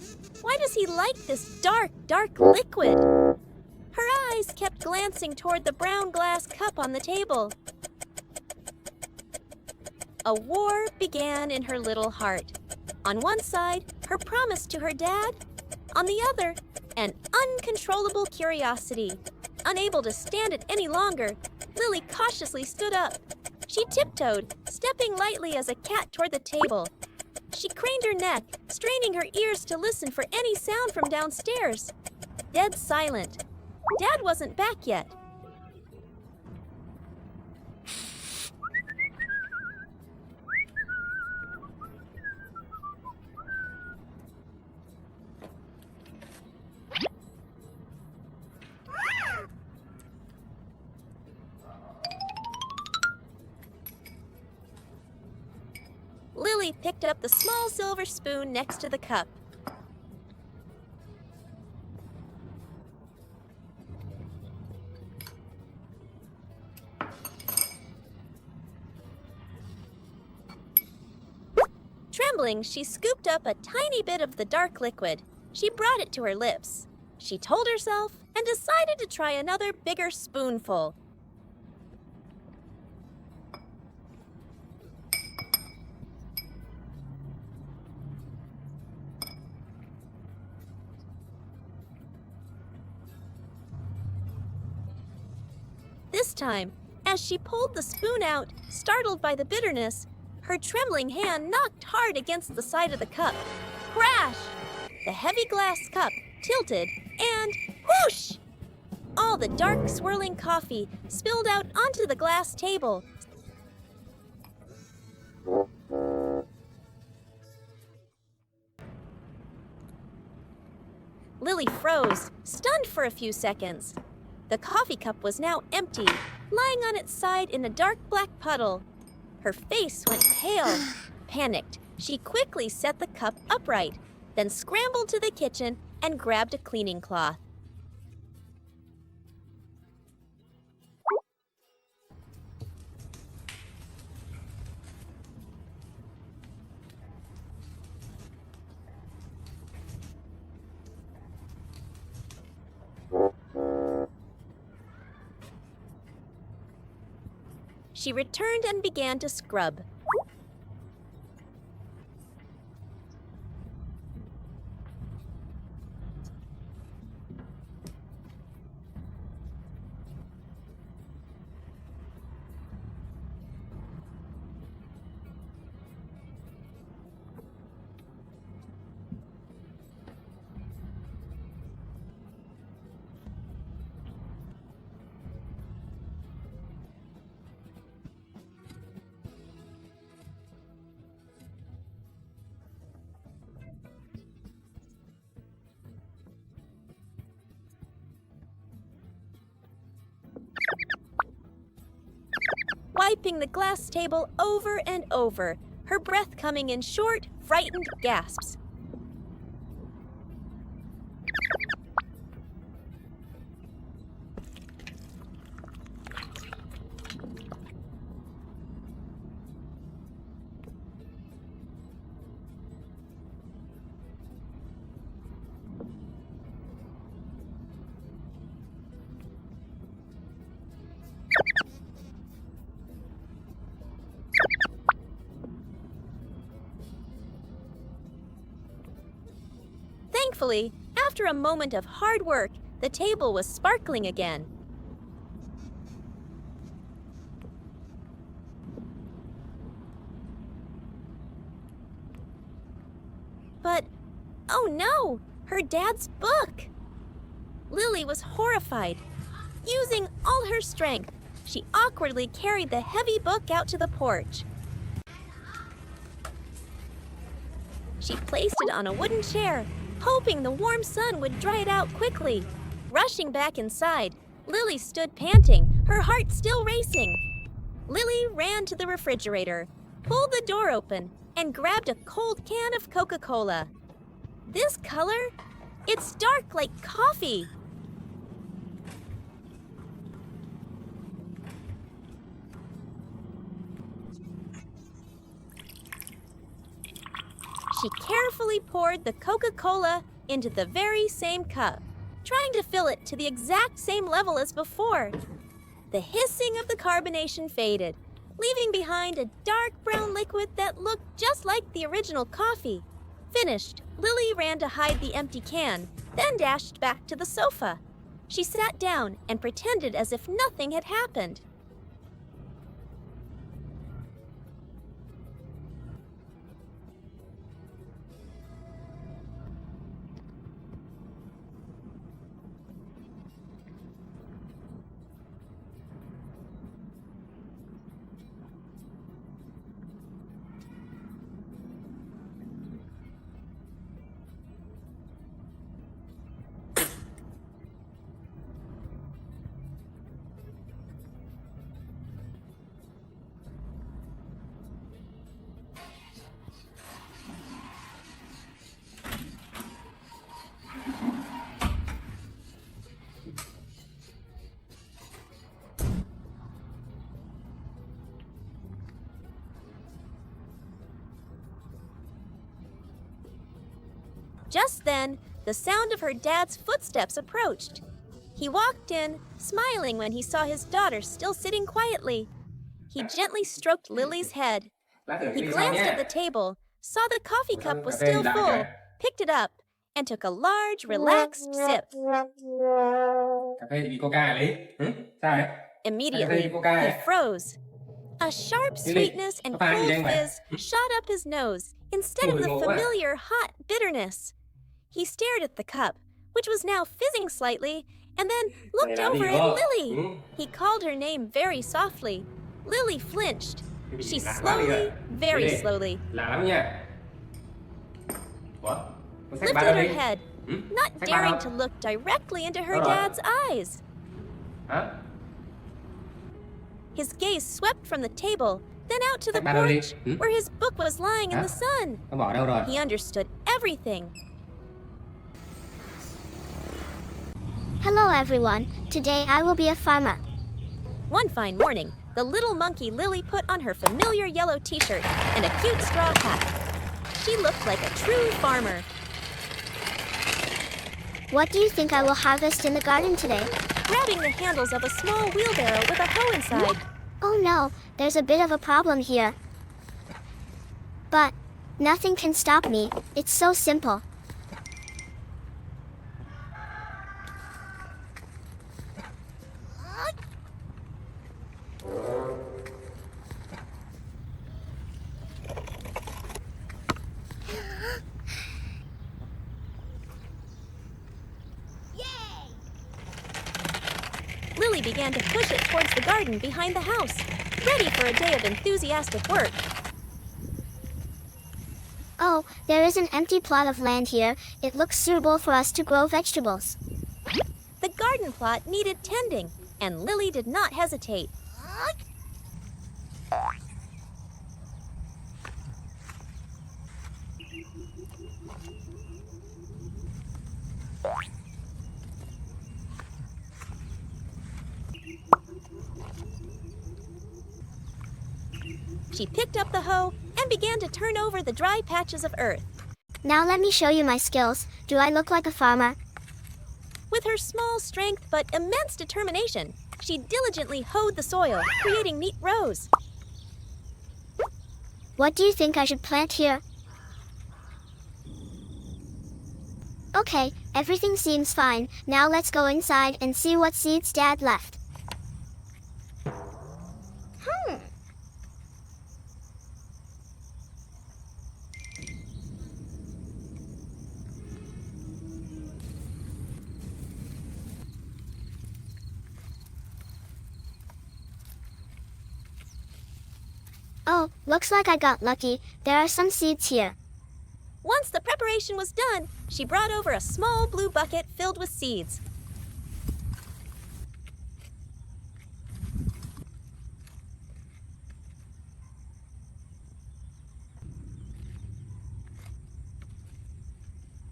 Why does he like this dark, dark liquid? Her eyes kept glancing toward the brown glass cup on the table. A war began in her little heart. On one side, her promise to her dad. On the other, an uncontrollable curiosity. Unable to stand it any longer, Lily cautiously stood up. She tiptoed, stepping lightly as a cat toward the table. She craned her neck, straining her ears to listen for any sound from downstairs. Dead silent. Dad wasn't back yet. Lily picked up the small silver spoon next to the cup. Trembling, she scooped up a tiny bit of the dark liquid. She brought it to her lips. She told herself and decided to try another bigger spoonful. This time, as she pulled the spoon out, startled by the bitterness, her trembling hand knocked hard against the side of the cup. Crash! the heavy glass cup tilted and whoosh! All the dark, swirling coffee spilled out onto the glass table. Lily froze, stunned for a few seconds. The coffee cup was now empty, lying on its side in a dark black puddle. Her face went pale. Panicked, she quickly set the cup upright, then scrambled to the kitchen and grabbed a cleaning cloth. She returned and began to scrub. Wiping the glass table over and over, her breath coming in short, frightened gasps. Thankfully, after a moment of hard work, the table was sparkling again. But, oh no, her dad's book! Lily was horrified. Using all her strength, she awkwardly carried the heavy book out to the porch. She placed it on a wooden chair, hoping the warm sun would dry it out quickly. Rushing back inside, Lily stood panting, her heart still racing. Lily ran to the refrigerator, pulled the door open, and grabbed a cold can of Coca-Cola. This color? It's dark like coffee. She carefully poured the Coca-Cola into the very same cup, trying to fill it to the exact same level as before. The hissing of the carbonation faded, leaving behind a dark brown liquid that looked just like the original coffee. Finished, Lily ran to hide the empty can, then dashed back to the sofa. She sat down and pretended as if nothing had happened. Just then, the sound of her dad's footsteps approached. He walked in, smiling when he saw his daughter still sitting quietly. He gently stroked Lily's head. He glanced at the table, saw the coffee cup was still full, picked it up, and took a large, relaxed sip. Immediately, he froze. A sharp sweetness and cold fizz shot up his nose instead of the familiar hot bitterness. He stared at the cup, which was now fizzing slightly, and then looked Mày làm over gì at đó? Lily. Ừ. He called her name very softly. Lily flinched. Cái She gì lạ quá đi slowly, à? very Lily, slowly, lạ lắm nha. Ủa? Con xách ba lifted đâu her đi? head, Ừ? not Xách ba daring đâu? to look directly into her Đâu rồi? dad's eyes. Hả? His gaze swept from the table, then out to the Xách ba đâu đi? porch, Ừ? where his book was lying in Hả? the sun. Con bỏ đâu rồi? He understood everything. Hello, everyone. Today I will be a farmer. One fine morning, the little monkey Lily put on her familiar yellow t-shirt and a cute straw hat. She looked like a true farmer. What do you think I will harvest in the garden today? Grabbing the handles of a small wheelbarrow with a hoe inside, Oh no, there's a bit of a problem here. But nothing can stop me. It's so simple. Lily began to push it towards the garden behind the house, ready for a day of enthusiastic work. Oh, there is an empty plot of land here. It looks suitable for us to grow vegetables. The garden plot needed tending, and Lily did not hesitate. She picked up the hoe and began to turn over the dry patches of earth. Now let me show you my skills. Do I look like a farmer? With her small strength but immense determination, she diligently hoed the soil, creating neat rows. What do you think I should plant here? Okay, everything seems fine. Now let's go inside and see what seeds Dad left. Oh, looks like I got lucky. There are some seeds here. Once the preparation was done, she brought over a small blue bucket filled with seeds.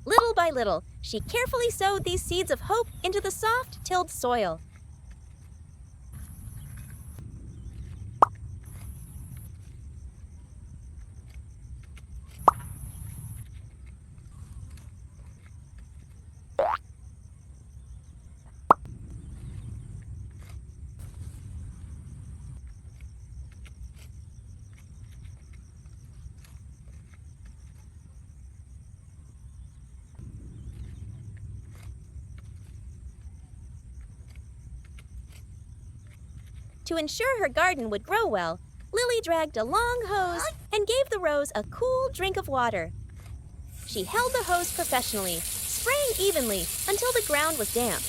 Little by little, she carefully sowed these seeds of hope into the soft, tilled soil. To ensure her garden would grow well, Lily dragged a long hose and gave the rows a cool drink of water. She held the hose professionally, spraying evenly until the ground was damp.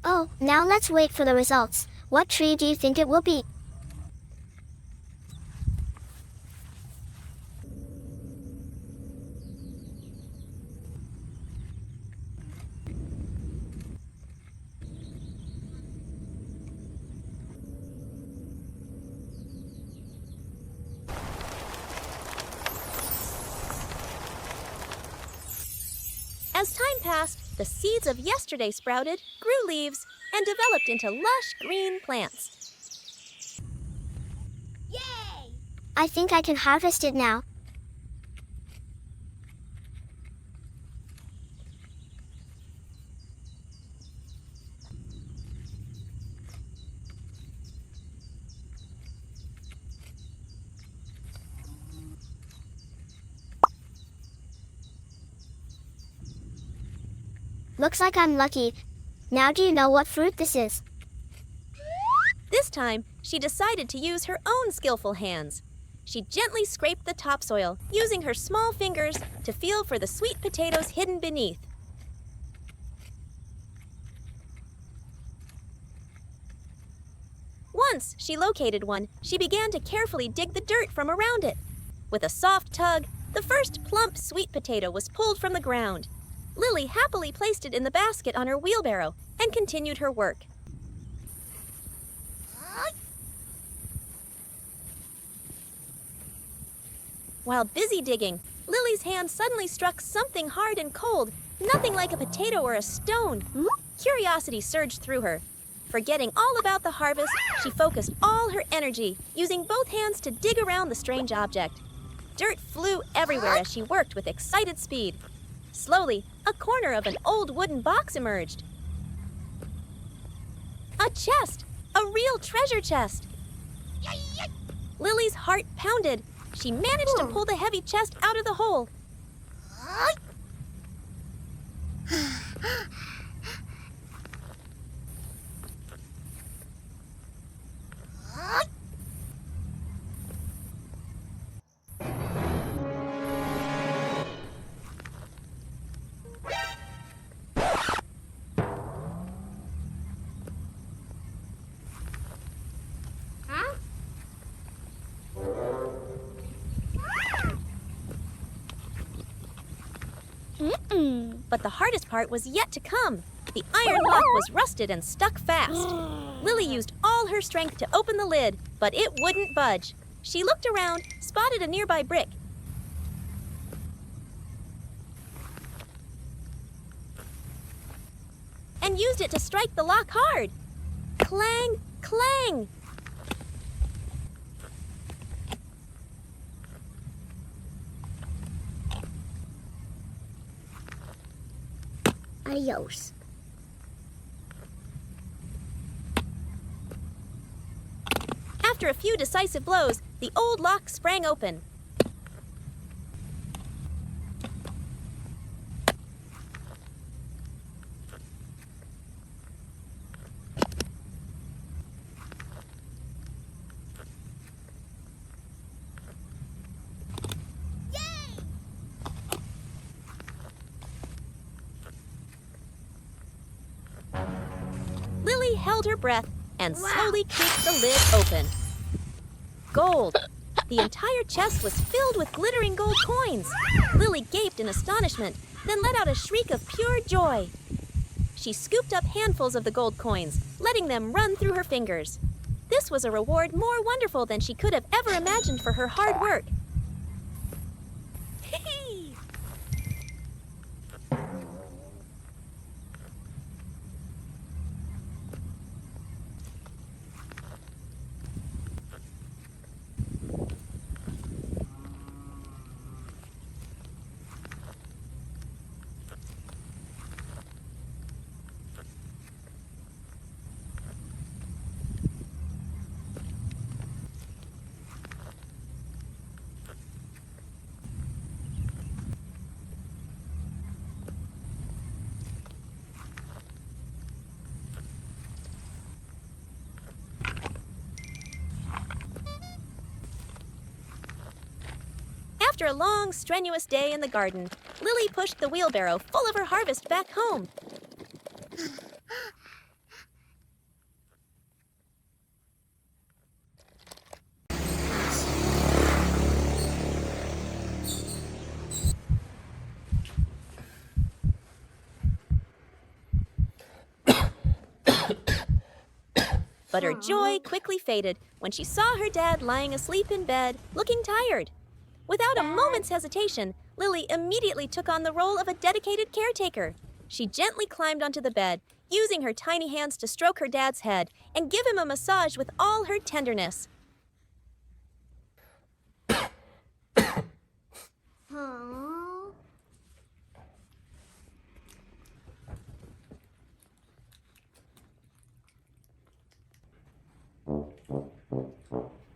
Oh, now let's wait for the results. What tree do you think it will be? As time passed, the seeds of yesterday sprouted, grew leaves, and developed into lush green plants. Yay! I think I can harvest it now. Looks like I'm lucky. Now do you know what fruit this is? This time, she decided to use her own skillful hands. She gently scraped the topsoil, using her small fingers to feel for the sweet potatoes hidden beneath. Once she located one, she began to carefully dig the dirt from around it. With a soft tug, the first plump sweet potato was pulled from the ground. Lily happily placed it in the basket on her wheelbarrow and continued her work. While busy digging, Lily's hand suddenly struck something hard and cold, nothing like a potato or a stone. Curiosity surged through her. Forgetting all about the harvest, she focused all her energy, using both hands to dig around the strange object. Dirt flew everywhere as she worked with excited speed. Slowly, a corner of an old wooden box emerged. A chest! A real treasure chest! Lily's heart pounded. She managed to pull the heavy chest out of the hole. But the hardest part was yet to come. The iron lock was rusted and stuck fast. Lily used all her strength to open the lid, but it wouldn't budge. She looked around, spotted a nearby brick, and used it to strike the lock hard. Clang, clang! Adios. After a few decisive blows, the old lock sprang open. Lily held her breath and slowly creaked the lid open. Gold! The entire chest was filled with glittering gold coins. Lily gaped in astonishment, then let out a shriek of pure joy. She scooped up handfuls of the gold coins, letting them run through her fingers. This was a reward more wonderful than she could have ever imagined for her hard work. After a long, strenuous day in the garden, Lily pushed the wheelbarrow full of her harvest back home. But her joy quickly faded when she saw her dad lying asleep in bed, looking tired. Without a moment's hesitation, Lily immediately took on the role of a dedicated caretaker. She gently climbed onto the bed, using her tiny hands to stroke her dad's head and give him a massage with all her tenderness.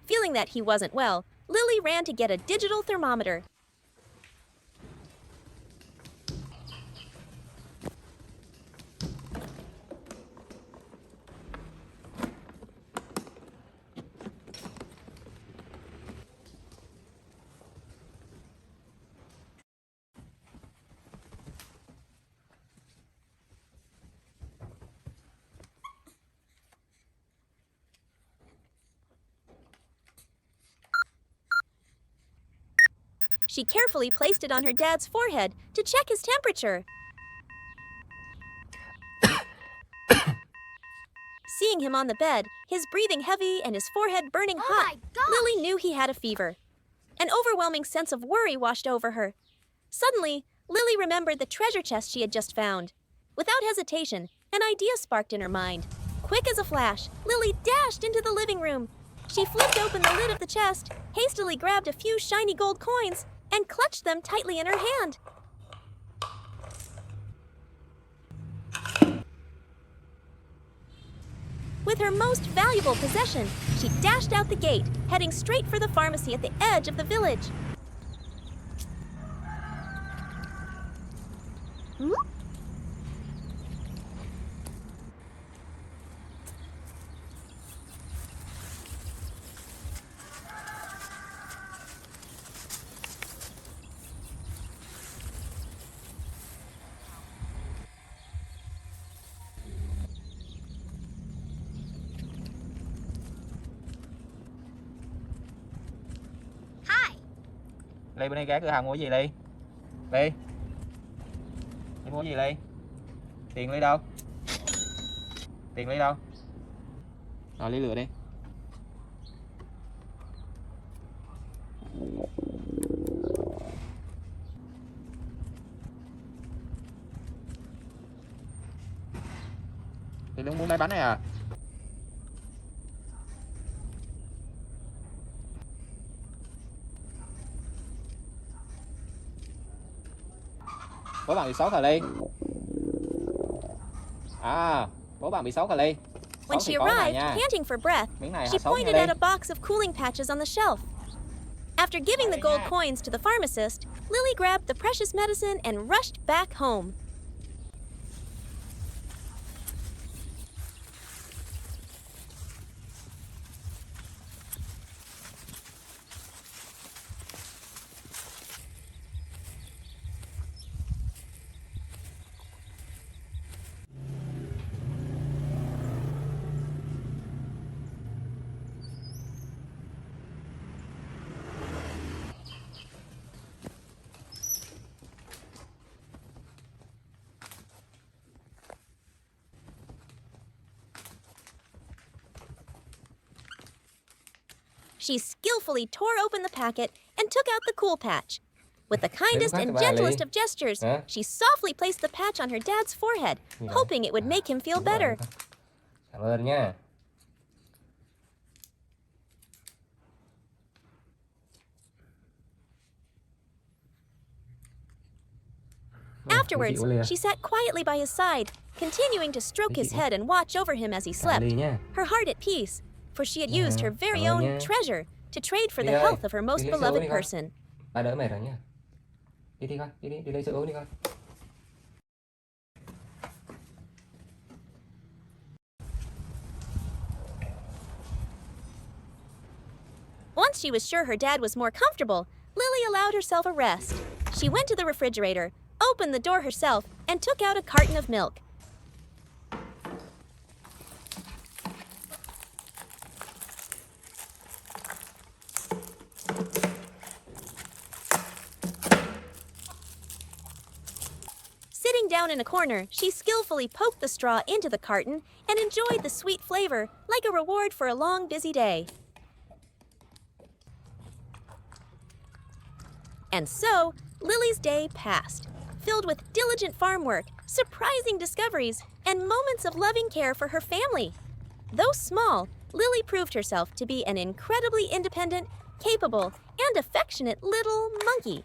Feeling that he wasn't well, Lily ran to get a digital thermometer. She carefully placed it on her dad's forehead to check his temperature. Seeing him on the bed, his breathing heavy and his forehead burning hot, my gosh! Lily knew he had a fever. An overwhelming sense of worry washed over her. Suddenly, Lily remembered the treasure chest she had just found. Without hesitation, an idea sparked in her mind. Quick as a flash, Lily dashed into the living room. She flipped open the lid of the chest, hastily grabbed a few shiny gold coins, and clutched them tightly in her hand. With her most valuable possession, she dashed out the gate, heading straight for the pharmacy at the edge of the village. Hi. Ly, bữa nay ghé cửa hàng mua cái gì Ly? Ly mua cái gì Ly? Tiền Ly đâu? Tiền Ly đâu? Rồi Ly lựa đi. Ly muốn mấy bánh này à? Bố bạn bị sốt hả Ly? À, bố bạn bị sốt hả Ly? When Sốt thì she có cái này arrived, nha. panting for breath, Miếng này she hả? Sốt pointed nha at Ly. a box of cooling patches on the shelf. After giving the gold coins to the pharmacist, Lily grabbed the precious medicine and rushed back home. She skillfully tore open the packet and took out the cool patch. With the kindest phát and cho bà, gentlest Ly. of gestures, Hả? she softly placed the patch on her dad's forehead, Gì vậy? hoping it would make him feel Đúng rồi. better. Cảm ơn nha. Afterwards, Chịu Ly à? she sat quietly by his side, continuing to stroke his head and watch over him as he slept, Ly nha. her heart at peace, for she had used her very Cảm ơn own nha. treasure to trade for Ly the ơi, health of her most đi lấy sữa beloved đi con. person. Ba đỡ mệt rồi nha. Đi đi con, đi lấy sữa uống đi con. Once she was sure her dad was more comfortable, Lily allowed herself a rest. She went to the refrigerator, opened the door herself, and took out a carton of milk. Sitting down in a corner, she skillfully poked the straw into the carton and enjoyed the sweet flavor like a reward for a long, busy day. And so, Lily's day passed, filled with diligent farm work, surprising discoveries, and moments of loving care for her family. Though small, Lily proved herself to be an incredibly independent, capable, and affectionate little monkey.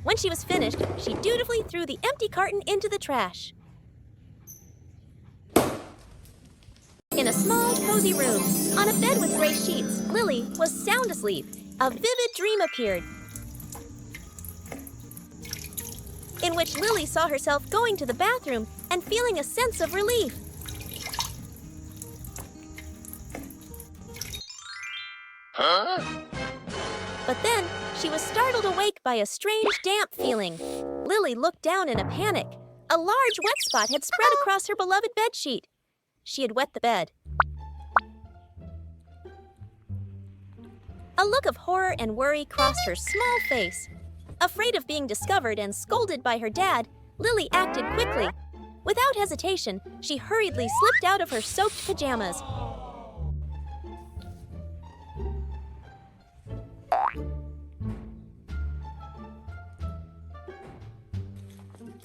When she was finished, she dutifully threw the empty carton into the trash. In a small, cozy room, on a bed with gray sheets, Lily was sound asleep. A vivid dream appeared, in which Lily saw herself going to the bathroom and feeling a sense of relief. But then, she was startled awake by a strange, damp feeling. Lily looked down in a panic. A large wet spot had spread across her beloved bedsheet. she had wet the bed. A look of horror and worry crossed her small face. Afraid of being discovered and scolded by her dad, Lily acted quickly. Without hesitation, she hurriedly slipped out of her soaked pajamas.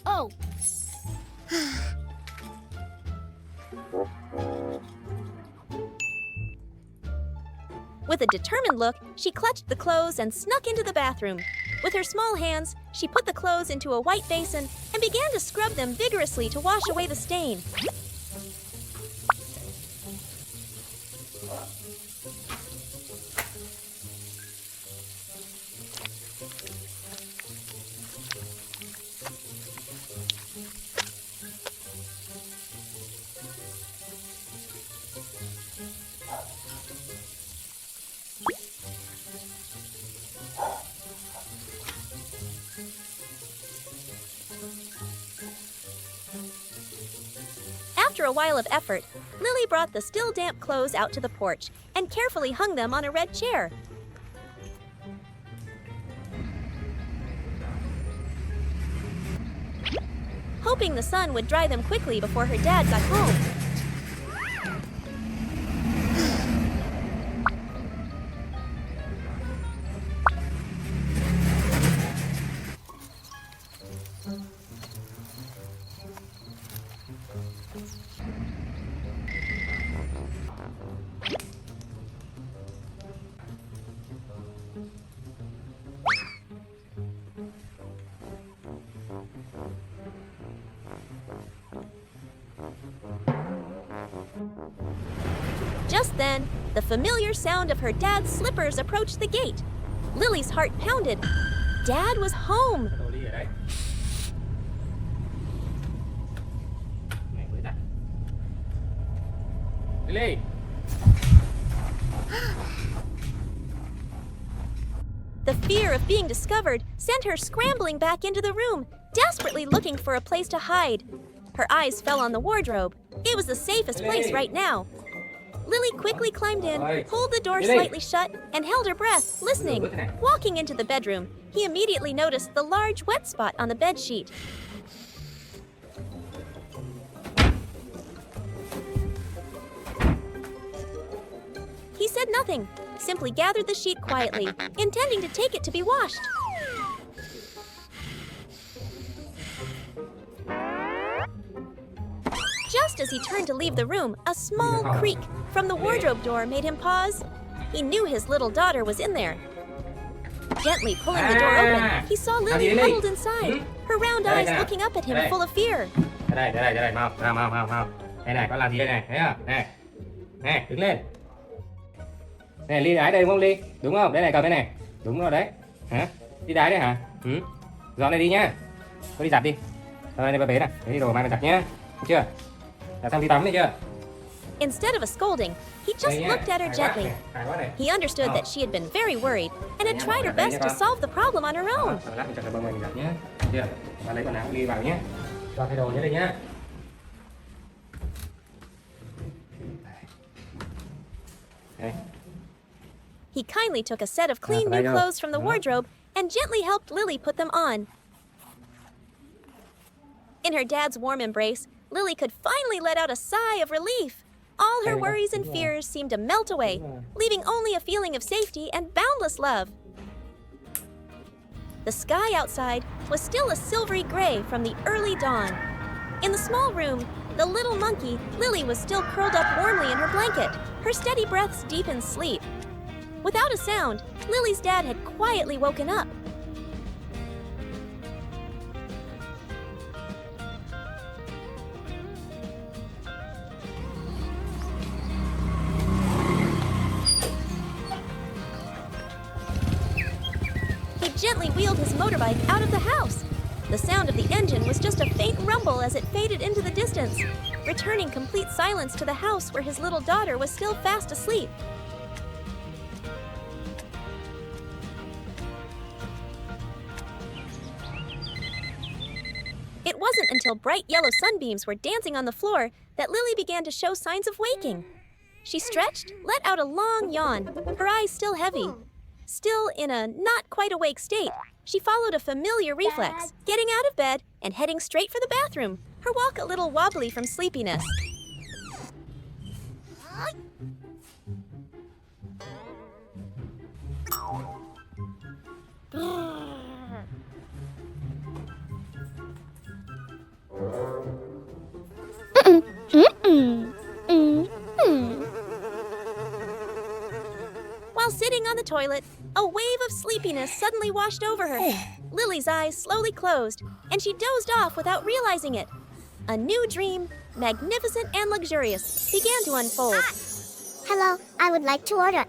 Oh. With a determined look, she clutched the clothes and snuck into the bathroom. With her small hands, she put the clothes into a white basin and began to scrub them vigorously to wash away the stain. After a while of effort, Lily brought the still damp clothes out to the porch and carefully hung them on a red chair. Hoping the sun would dry them quickly before her dad got home. Just then, the familiar sound of her dad's slippers approached the gate. Lily's heart pounded. Dad was home. Đồ ly ở đây. Này mới đặt. Lily. The fear of being discovered sent her scrambling back into the room, desperately looking for a place to hide. Her eyes fell on the wardrobe. It was the safest place right now. Lily quickly climbed in, pulled the door slightly shut, and held her breath, listening. Walking into the bedroom, he immediately noticed the large wet spot on the bedsheet. He said nothing, simply gathered the sheet quietly, intending to take it to be washed. Just as he turned to leave the room, a small creak from the wardrobe door made him pause. He knew his little daughter was in there. Gently pulling the door open, he saw Lily huddled inside, her round eyes looking up at him full of fear. Ra đây, mau. Đây này, con làm gì đây này, thấy không? Này, đứng lên. Này, Ly đái đây đúng không Ly? Đúng không? Đây này, cầm đây này. Đúng rồi đấy. Hả? Đi đái đấy hả? Dọn này đi nhá. Thôi đi giặt đi. Rồi đây bà bế này, lấy đi đồ mang đi giặt nhá. Được chưa? Giặt xong đi tắm đi chưa? Instead of a scolding, he just looked at her gently. He understood that she had been very worried and had tried her best to solve the problem on her own. Lát mình chặt cái bông này mình giặt nhá. Được chưa? Và lấy quần áo đi vào nhé. Cho thay đồ nhé đây nhá. Đây. He kindly took a set of clean new clothes from the wardrobe and gently helped Lily put them on. In her dad's warm embrace, Lily could finally let out a sigh of relief. All her worries and fears seemed to melt away, leaving only a feeling of safety and boundless love. The sky outside was still a silvery gray from the early dawn. In the small room, the little monkey, Lily, was still curled up warmly in her blanket, her steady breaths deep in sleep. Without a sound, Lily's dad had quietly woken up. He gently wheeled his motorbike out of the house. The sound of the engine was just a faint rumble as it faded into the distance, returning complete silence to the house where his little daughter was still fast asleep. It wasn't until bright yellow sunbeams were dancing on the floor that Lily began to show signs of waking. She stretched, let out a long yawn, her eyes still heavy. Still in a not quite awake state, she followed a familiar reflex, getting out of bed and heading straight for the bathroom, her walk a little wobbly from sleepiness. While sitting on the toilet, a wave of sleepiness suddenly washed over her. Lily's eyes slowly closed, and she dozed off without realizing it. A new dream, magnificent and luxurious, began to unfold. Hello, I would like to order.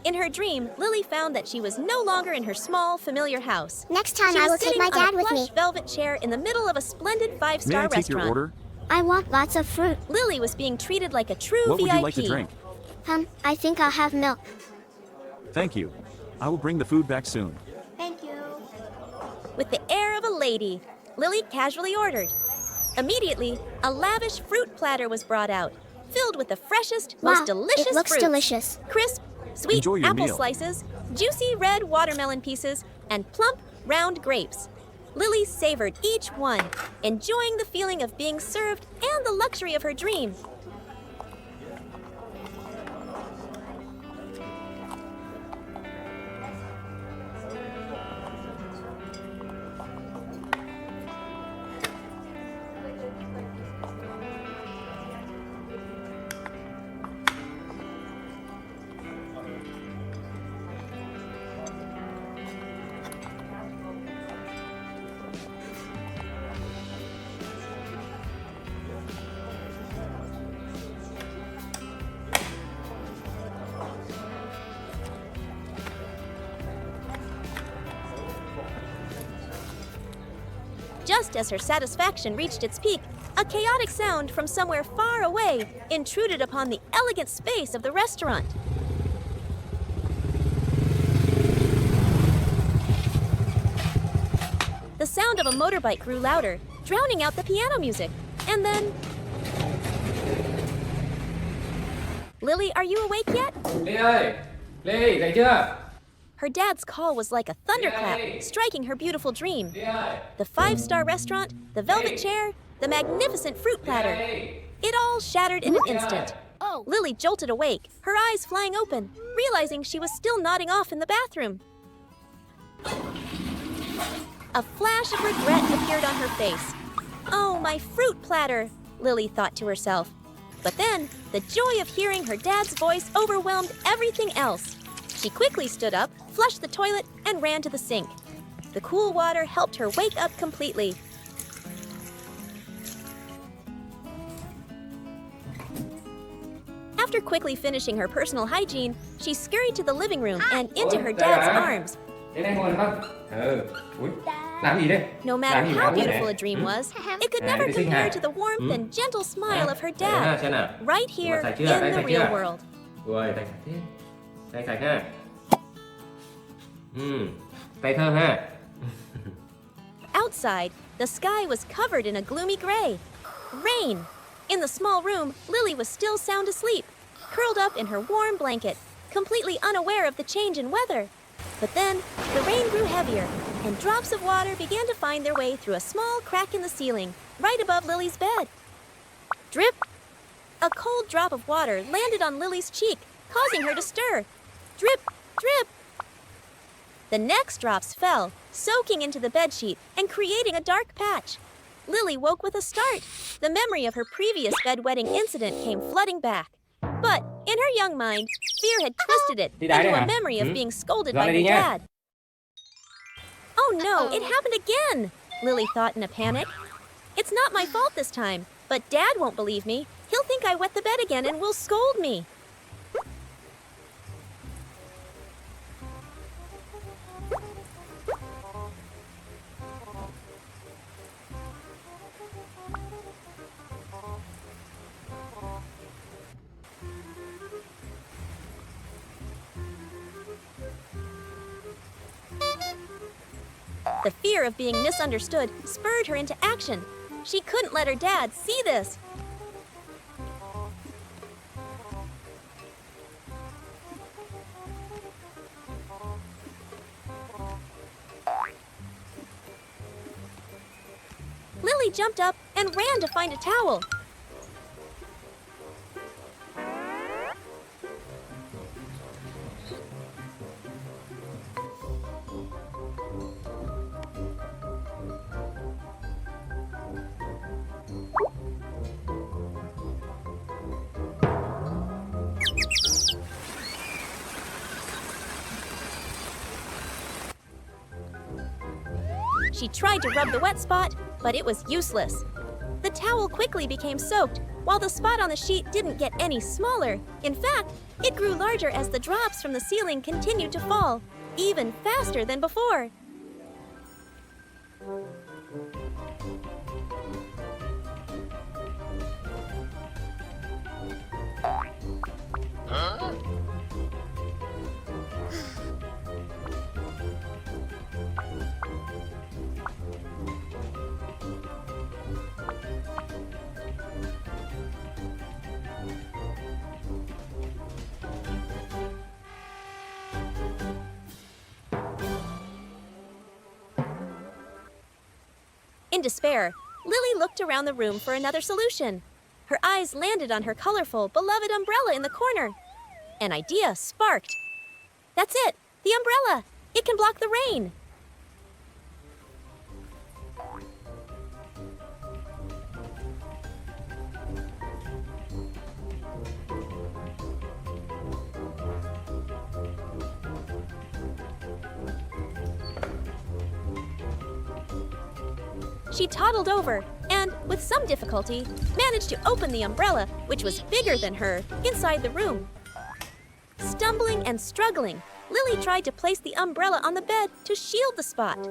In her dream, Lily found that she was no longer in her small, familiar house. Next time She I was will take sitting my on dad a with plush me. velvet chair in the middle of a splendid May I five-star take restaurant. your order? I want lots of fruit. Lily was being treated like a true What VIP. would you like to drink? I think I'll have milk. Thank you. I will bring the food back soon. Thank you. With the air of a lady, Lily casually ordered. Immediately, a lavish fruit platter was brought out, filled with the freshest, most Wow, delicious it looks fruits. delicious. Crisp, sweet Enjoy your apple meal. slices, juicy red watermelon pieces, and plump, round grapes. Lily savored each one, enjoying the feeling of being served and the luxury of her dream. Just as her satisfaction reached its peak, a chaotic sound from somewhere far away intruded upon the elegant space of the restaurant. The sound of a motorbike grew louder, drowning out the piano music. And then... Lily, are you awake yet? Ly ơi, Ly, dậy chưa? Her dad's call was like a thunderclap, Yay! striking her beautiful dream. Ly ơi, The five-star restaurant, the velvet chair, the magnificent fruit platter. Ly. It all shattered in an instant. Oh. Lily jolted awake, her eyes flying open, realizing she was still nodding off in the bathroom. A flash of regret appeared on her face. Oh, my fruit platter, Lily thought to herself. But then, the joy of hearing her dad's voice overwhelmed everything else. She quickly stood up, flushed the toilet, and ran to the sink. The cool water helped her wake up completely. After quickly finishing her personal hygiene, she scurried to the living room and into her dad's arms. Đến đây ngồi được không? Ui, làm gì đây? No Làm matter gì how mà thế beautiful này? a dream was, it could Này, never đi sinh compare hả? to the warmth and gentle smile of her Đây ha, dad, xem nào. right here Sạch chưa? in Tay the sạch real chưa? world. Rồi, tay sạch thế. Tay sạch ha. Tay thơm ha. Outside, the sky was covered in a gloomy gray. Rain. In the small room, Lily was still sound asleep, curled up in her warm blanket, completely unaware of the change in weather. But then, the rain grew heavier, and drops of water began to find their way through a small crack in the ceiling, right above Lily's bed. Drip! A cold drop of water landed on Lily's cheek, causing her to stir. Drip! Drip! The next drops fell, soaking into the bedsheet and creating a dark patch. Lily woke with a start. The memory of her previous bedwetting incident came flooding back. But, in her young mind, fear had twisted it Đi đái into đây a hả? memory of being scolded Dọn by lại her đi nha. dad. Oh no, it happened again, Lily thought in a panic. It's not my fault this time, but Dad won't believe me. He'll think I wet the bed again and will scold me. The fear of being misunderstood spurred her into action. She couldn't let her dad see this. Lily jumped up and ran to find a towel. She tried to rub the wet spot, but it was useless. The towel quickly became soaked, while the spot on the sheet didn't get any smaller. In fact, it grew larger as the drops from the ceiling continued to fall, even faster than before. In despair, Lily looked around the room for another solution. Her eyes landed on her colorful, beloved umbrella in the corner. An idea sparked. That's it! The umbrella! It can block the rain! She toddled over and, with some difficulty, managed to open the umbrella, which was bigger than her, inside the room. Stumbling and struggling, Lily tried to place the umbrella on the bed to shield the spot.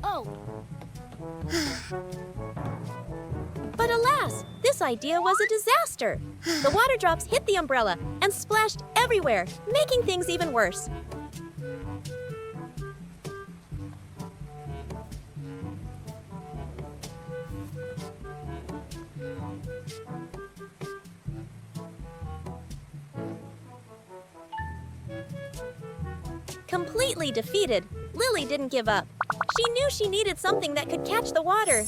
Oh, But alas, this idea was a disaster. The water drops hit the umbrella and splashed everywhere, making things even worse. Completely defeated, Lily didn't give up. She knew she needed something that could catch the water.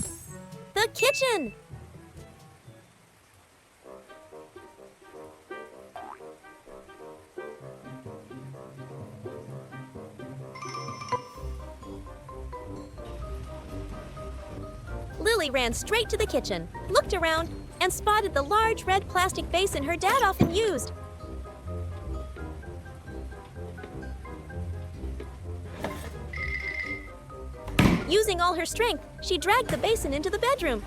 The kitchen! Lily ran straight to the kitchen, looked around, and spotted the large red plastic basin her dad often used. Using all her strength, she dragged the basin into the bedroom.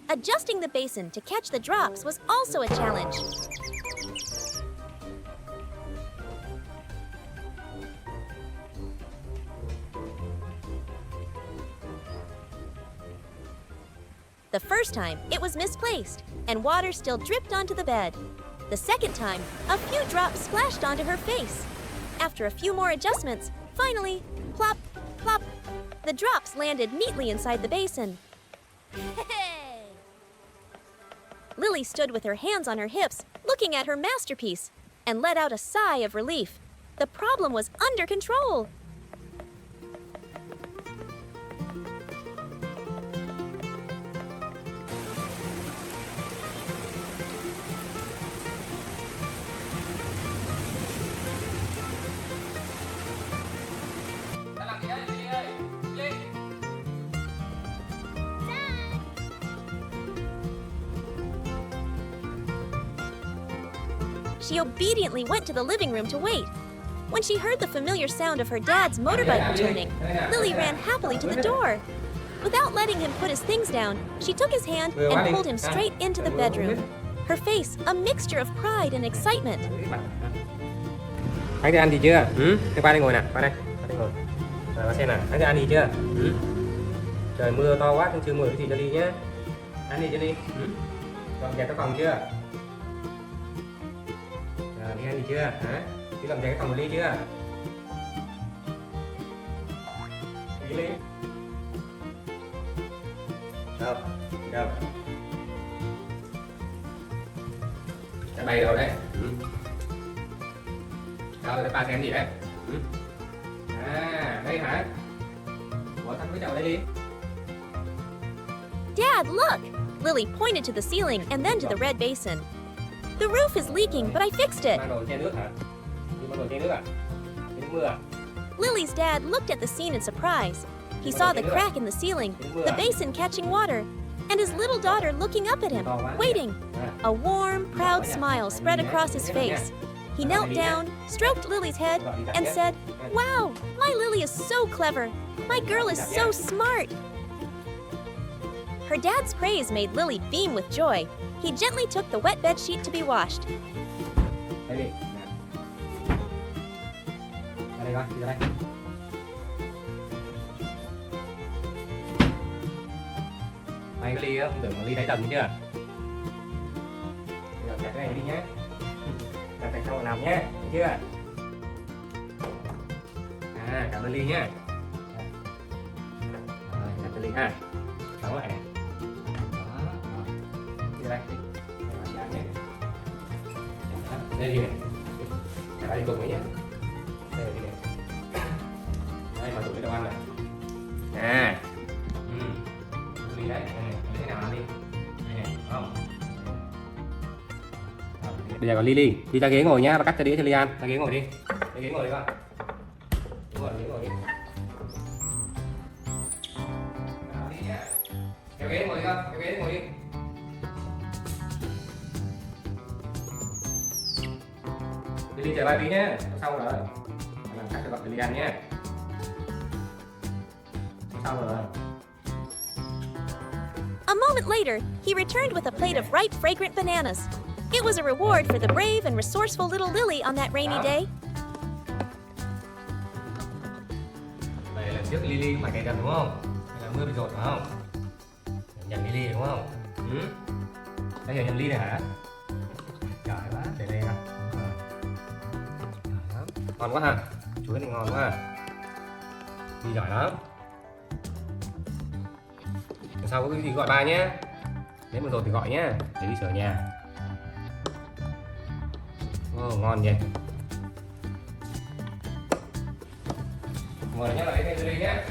Adjusting the basin to catch the drops was also a challenge. The first time, it was misplaced, and water still dripped onto the bed. The second time, a few drops splashed onto her face. After a few more adjustments, finally, plop, plop, the drops landed neatly inside the basin. Lily stood with her hands on her hips, looking at her masterpiece, and let out a sigh of relief. The problem was under control. Làm gì đấy, Lily ơi? Lily! she obediently went to the living room to wait. When she heard the familiar sound of her dad's motorbike returning, Lily ran happily to the door. Without letting him put his things down, she took his hand and pulled him straight into the bedroom. Her face a mixture of pride and excitement. Anh đã ăn gì chưa? Thế qua đây ngồi nè, qua đây ngồi. Rồi qua xem nào, anh đã ăn gì chưa? Trời mưa to quá, chưa mua cái gì cho đi nhé. Ăn gì cho đi? Dọn dẹp cái phòng chưa? Rồi đi ăn gì chưa? Hả? Đi dọn dẹp cái phòng một ly chưa? Đi đi. Đâu? Đâu? Cái bay đâu đấy? Đâu, để ba xem gì đấy? À, đây hả? Bỏ thắt cái chậu đây đi. Dad, look! Lily pointed to the ceiling and then to the red basin. The roof is leaking, but I fixed it. Mang đồ che nước hả? Đi mang đồ che nước à? Đi mưa à? Lily's dad looked at the scene in surprise. He saw the crack in the ceiling, the basin catching water, and his little daughter looking up at him, waiting. A warm, proud smile spread across his face. He knelt down, stroked Lily's head, and said, "Wow, my Lily is so clever. My girl is so smart." Her dad's praise made Lily beam with joy. He gently took the wet bed sheet to be washed. Đây đi. Đây con, đi ra đây. Mày cái ly á, tưởng là ly đáy tầng chưa? Giờ đặt cái này đi nhé. Đặt tại trong làm nhé, được chưa? À, cảm ơn ly nhé. Rồi, đặt cái ly ha. Đóng lại này. Đó, rồi. Đi ra đây, đi. Đây là nhé. Đây đi này. Đặt đi cùng với nhé. Đây đi này. Đây mà tụi cái đồ ăn này. À. Ly đấy, này, thế nào ăn đi. Đây này, không? Bây giờ còn Lily, đi ra ghế ngồi nhá, và cắt cho đĩa cho Ly ăn. Ra ghế ngồi đi. Ra ghế ngồi đi con. Ngồi đi. Kéo ghế ngồi đi con, kéo ghế ngồi đi. Lily trở lại tí nhé, xong rồi. Làm cắt cho bạn Lily ăn nhé. Xong rồi. A moment later, he returned with a plate of ripe, fragrant bananas. It was a reward for the brave and resourceful little Lily on that rainy day. Vậy lần trước Lily mà cày đầm đúng không? Hay là mưa bị dột phải không? Nhận Lily đúng không? Đây là nhận Lily này hả? Giỏi quá, để đây nào. Ngon quá ha, chuối này ngon quá. Lily giỏi lắm. Lần sau có cái gì gọi ba nhé. Nếu mà rồi thì gọi nhé, để đi sửa nhà. Ngon vậy. Ngồi nhé, lại đây cho đi nhé.